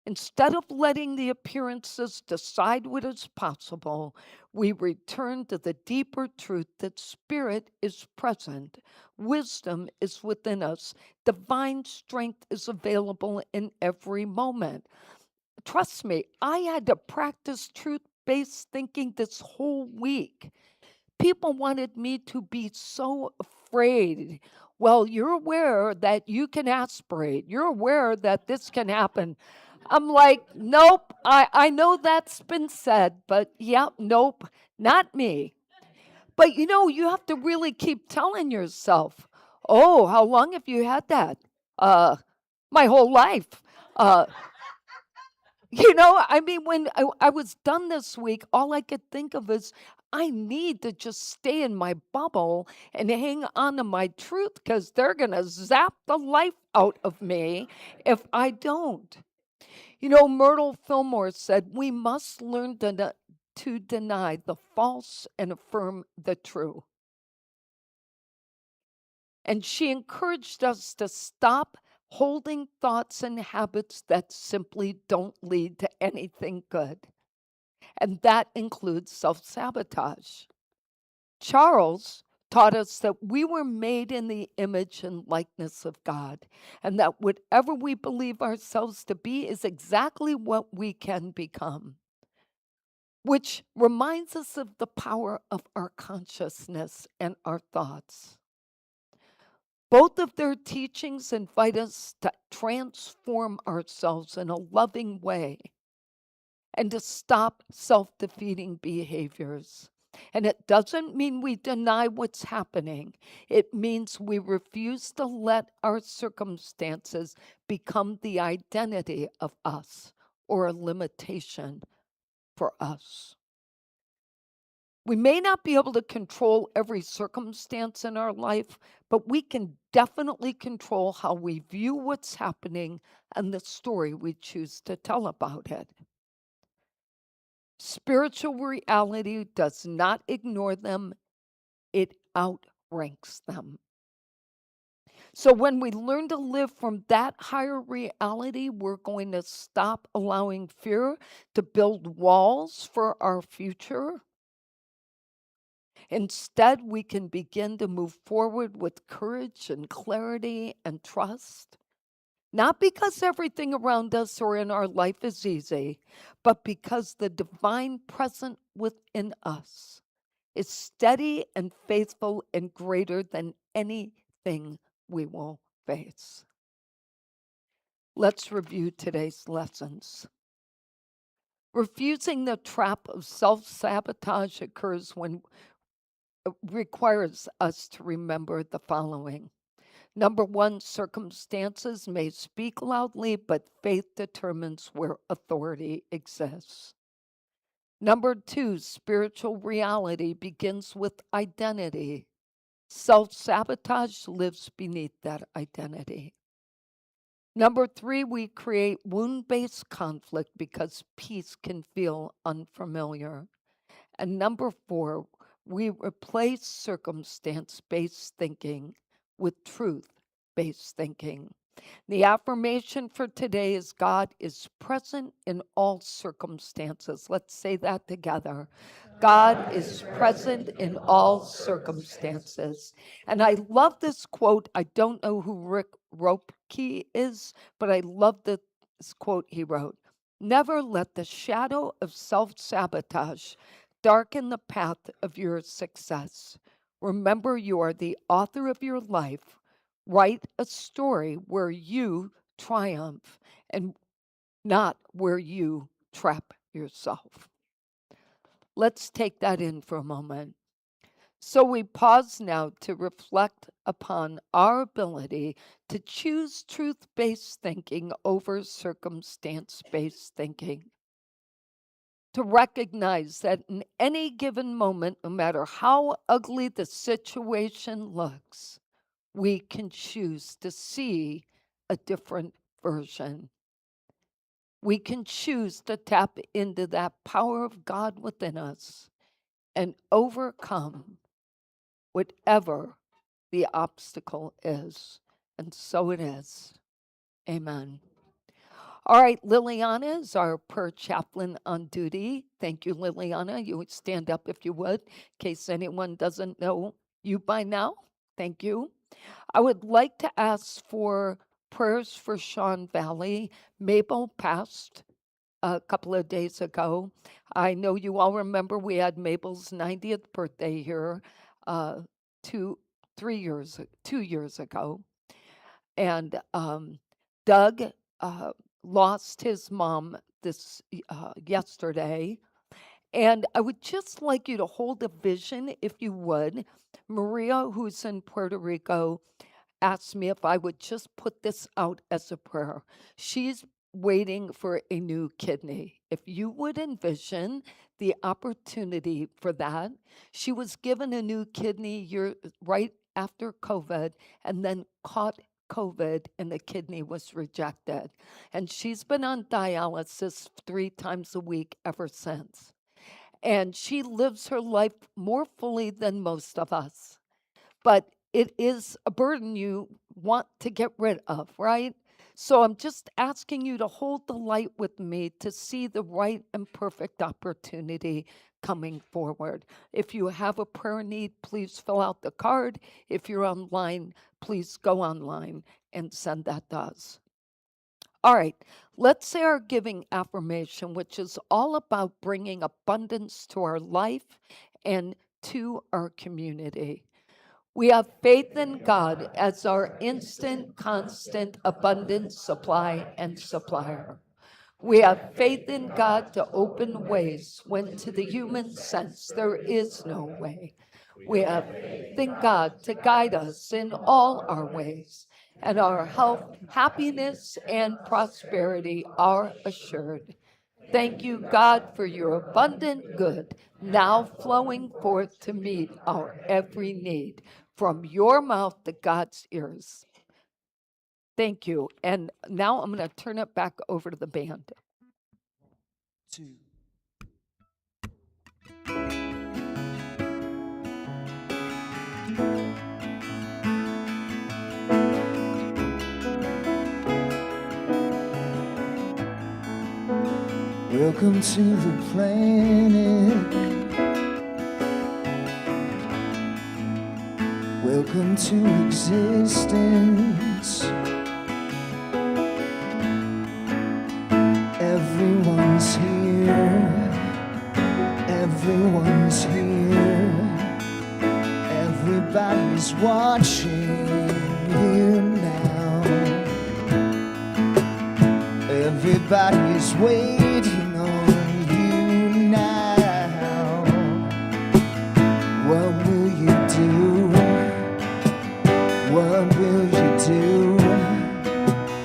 Instead of letting the appearances decide what is possible, we return to the deeper truth that spirit is present, wisdom is within us, divine strength is available in every moment. Trust me, I had to practice truth-based thinking this whole week. People wanted me to be so afraid. Well, you're aware that you can aspirate. You're aware that this can happen. I'm like, nope, I know that's been said, but yeah, nope, not me. But you have to really keep telling yourself, oh, how long have you had that? My whole life. When I was done this week, all I could think of is I need to just stay in my bubble and hang on to my truth because they're going to zap the life out of me if I don't. Myrtle Fillmore said, we must learn to deny the false and affirm the true. And she encouraged us to stop holding thoughts and habits that simply don't lead to anything good. And that includes self-sabotage. Charles taught us that we were made in the image and likeness of God, and that whatever we believe ourselves to be is exactly what we can become, which reminds us of the power of our consciousness and our thoughts. Both of their teachings invite us to transform ourselves in a loving way and to stop self-defeating behaviors. And it doesn't mean we deny what's happening. It means we refuse to let our circumstances become the identity of us or a limitation for us. We may not be able to control every circumstance in our life, but we can definitely control how we view what's happening and the story we choose to tell about it. Spiritual reality does not ignore them, it outranks them. So when we learn to live from that higher reality, we're going to stop allowing fear to build walls for our future. Instead, we can begin to move forward with courage and clarity and trust. Not because everything around us or in our life is easy, but because the divine present within us is steady and faithful and greater than anything we will face. Let's review today's lessons. Refusing the trap of self-sabotage occurs when it requires us to remember the following. Number one, circumstances may speak loudly, but faith determines where authority exists. Number two, spiritual reality begins with identity. Self-sabotage lives beneath that identity. Number three, we create wound-based conflict because peace can feel unfamiliar. And number four, we replace circumstance-based thinking with truth-based thinking. The affirmation for today is God is present in all circumstances. Let's say that together. God is present in all circumstances. And I love this quote. I don't know who Rick Ropke is, but I love this quote he wrote. Never let the shadow of self-sabotage darken the path of your success. Remember, you are the author of your life. Write a story where you triumph and not where you trap yourself. Let's take that in for a moment. So we pause now to reflect upon our ability to choose truth-based thinking over circumstance-based thinking. To recognize that in any given moment, no matter how ugly the situation looks, we can choose to see a different version. We can choose to tap into that power of God within us and overcome whatever the obstacle is. And so it is. Amen. All right, Liliana is our prayer chaplain on duty. Thank you, Liliana. You would stand up if you would, in case anyone doesn't know you by now. Thank you. I would like to ask for prayers for Sean Valley. Mabel passed a couple of days ago. I know you all remember we had Mabel's 90th birthday here 2 years ago. And Doug lost his mom this yesterday. And I would just like you to hold a vision, if you would. Maria, who's in Puerto Rico, asked me if I would just put this out as a prayer. She's waiting for a new kidney. If you would envision the opportunity for that. She was given a new kidney right after COVID and then caught COVID and the kidney was rejected. And she's been on dialysis 3 times a week ever since. And she lives her life more fully than most of us. But it is a burden you want to get rid of, right? So I'm just asking you to hold the light with me to see the right and perfect opportunity coming forward. If you have a prayer need, please fill out the card. If you're online, please go online and send that to us. All right, let's say our giving affirmation, which is all about bringing abundance to our life and to our community. We have faith in God as our instant, constant, abundant supply and supplier. We have faith in God to open ways when to the human sense there is no way. We have faith in God to guide us in all our ways, and our health, happiness, and prosperity are assured. Thank you, God, for your abundant good, now flowing forth to meet our every need, from your mouth to God's ears. Thank you. And now I'm going to turn it back over to the band. 2. Welcome to the planet. Welcome to existence. Everyone's here. Everyone's here. Everybody's watching you now. Everybody's waiting on you now. What will you do? What will you do?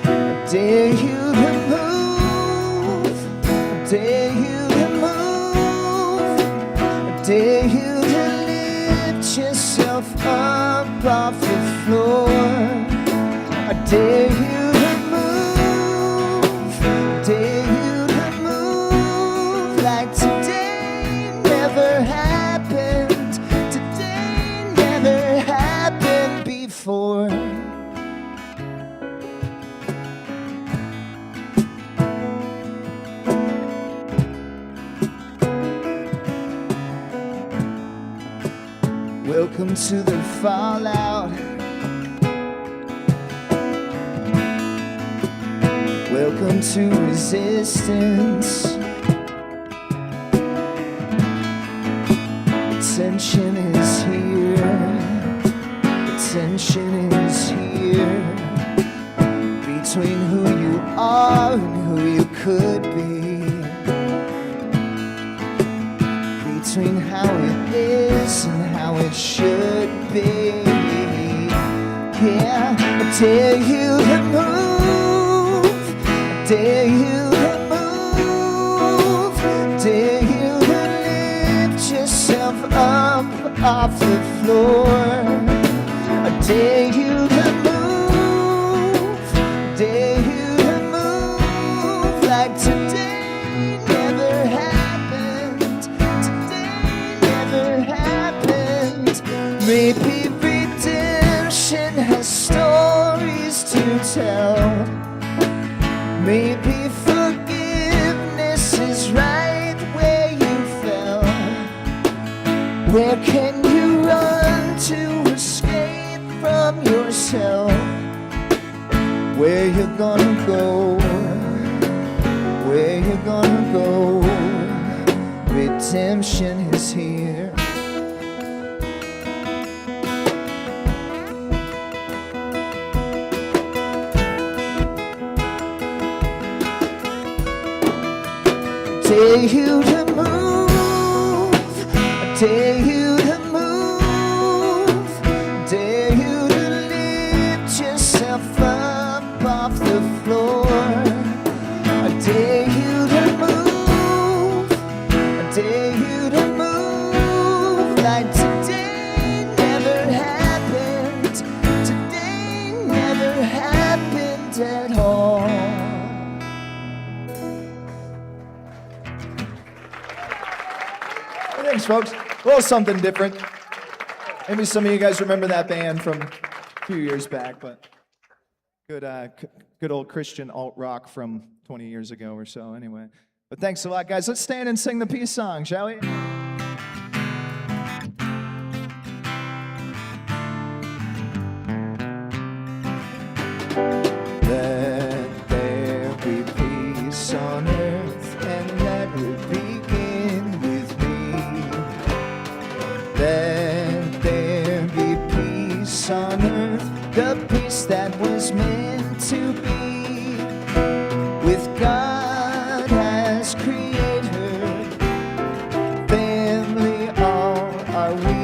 I dare you to move. I dare you to move. I dare you to lift yourself up off the floor. I dare you to move. I dare you to move like today never happened. Today never happened before. Welcome to the fallout. Welcome to resistance. Attention is here. tension is here between who you are and who you could be, between how it is and how it should be. Yeah, I dare you to move, I dare you to move, dare you to lift yourself up off the floor. I dare you to move, dare you to move like today never happened, today never happened. Maybe redemption has stories to tell, maybe forgiveness is right where you fell. Where can you run to escape from yourself? Where you gonna go? Where you gonna go? Redemption is here. Dare you to move, I dare you to move, dare you to lift yourself up off the floor. I dare you to move, I dare you to move like today never happened, today never happened at all. Thanks, folks. A little something different. Maybe some of you guys remember that band from a few years back, but good old Christian alt rock from 20 years ago or so. Anyway, but thanks a lot, guys. Let's stand and sing the peace song, shall we? Let there be peace on earth, and that will begin with me. Let there be peace on earth, the peace that was meant to be. With God as creator, family all are we.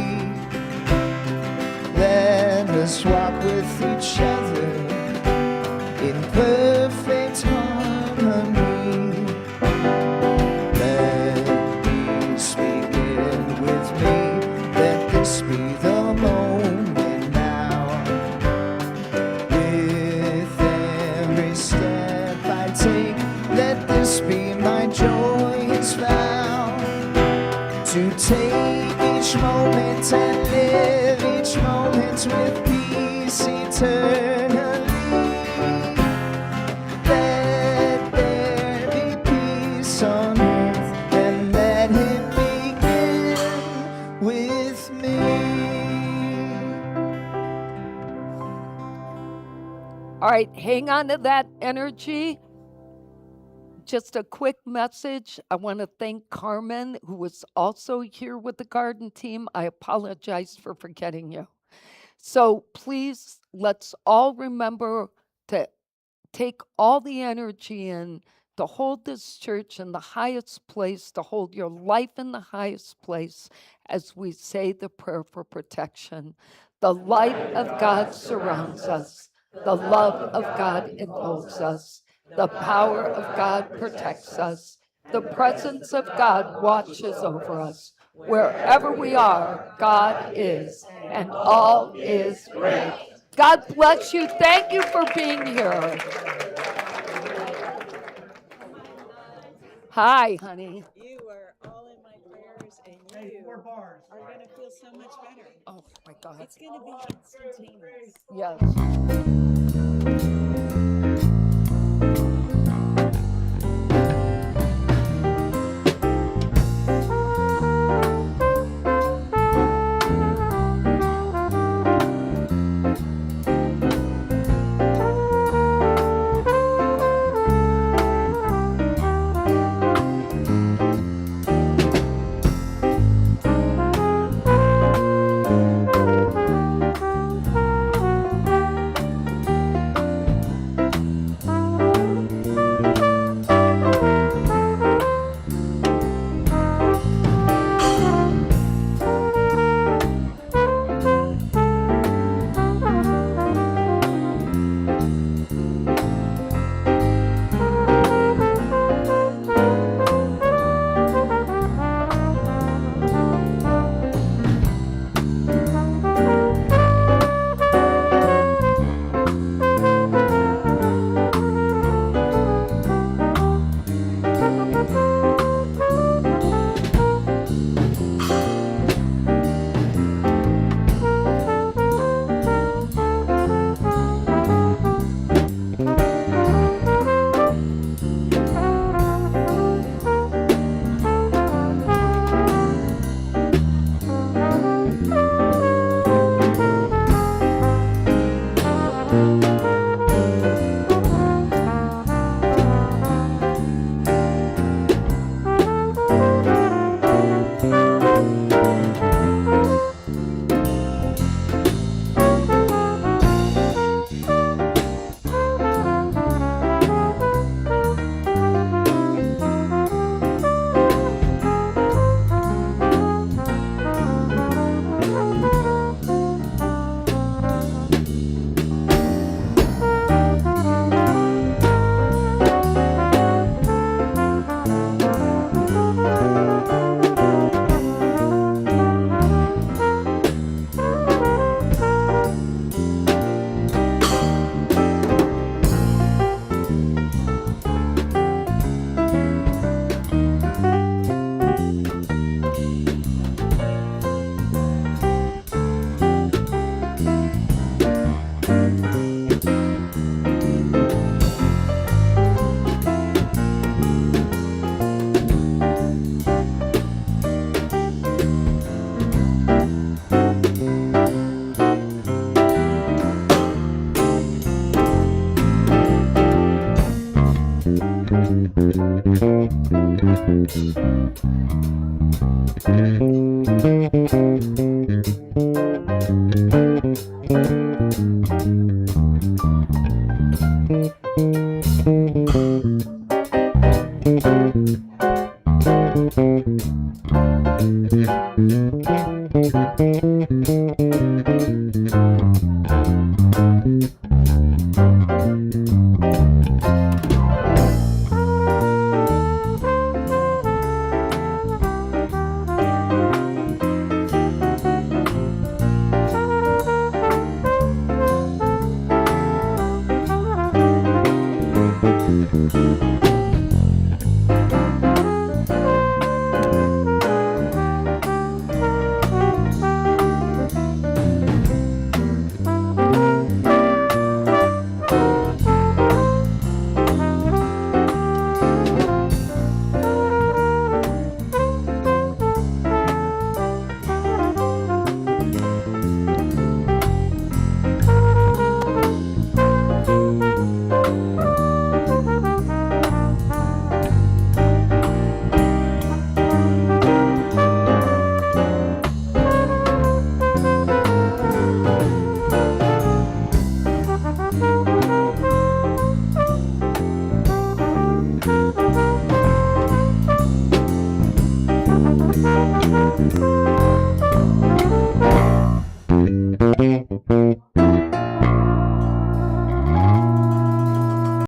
Let us walk with each other in perfect harmony. Let peace begin with me. Let this be the moment now. With every step I take, let this be my joyous vow. To take each moment and live each moment with peace eternally. Let there be peace on earth, and let it begin with me. All right, hang on to that energy. Just a quick message. I want to thank Carmen, who was also here with the garden team. I apologize for forgetting you. So please, let's all remember to take all the energy in, to hold this church in the highest place, to hold your life in the highest place as we say the prayer for protection. The light of God surrounds us. The love of God enfolds us. The power of God protects us. The presence of God watches over us. Wherever we are, God is, and all is great. God bless you. Thank you for being here. Hi, honey. You are all in my prayers, and you are going to feel so much better. Oh, my God. It's going to be instantaneous. Yes.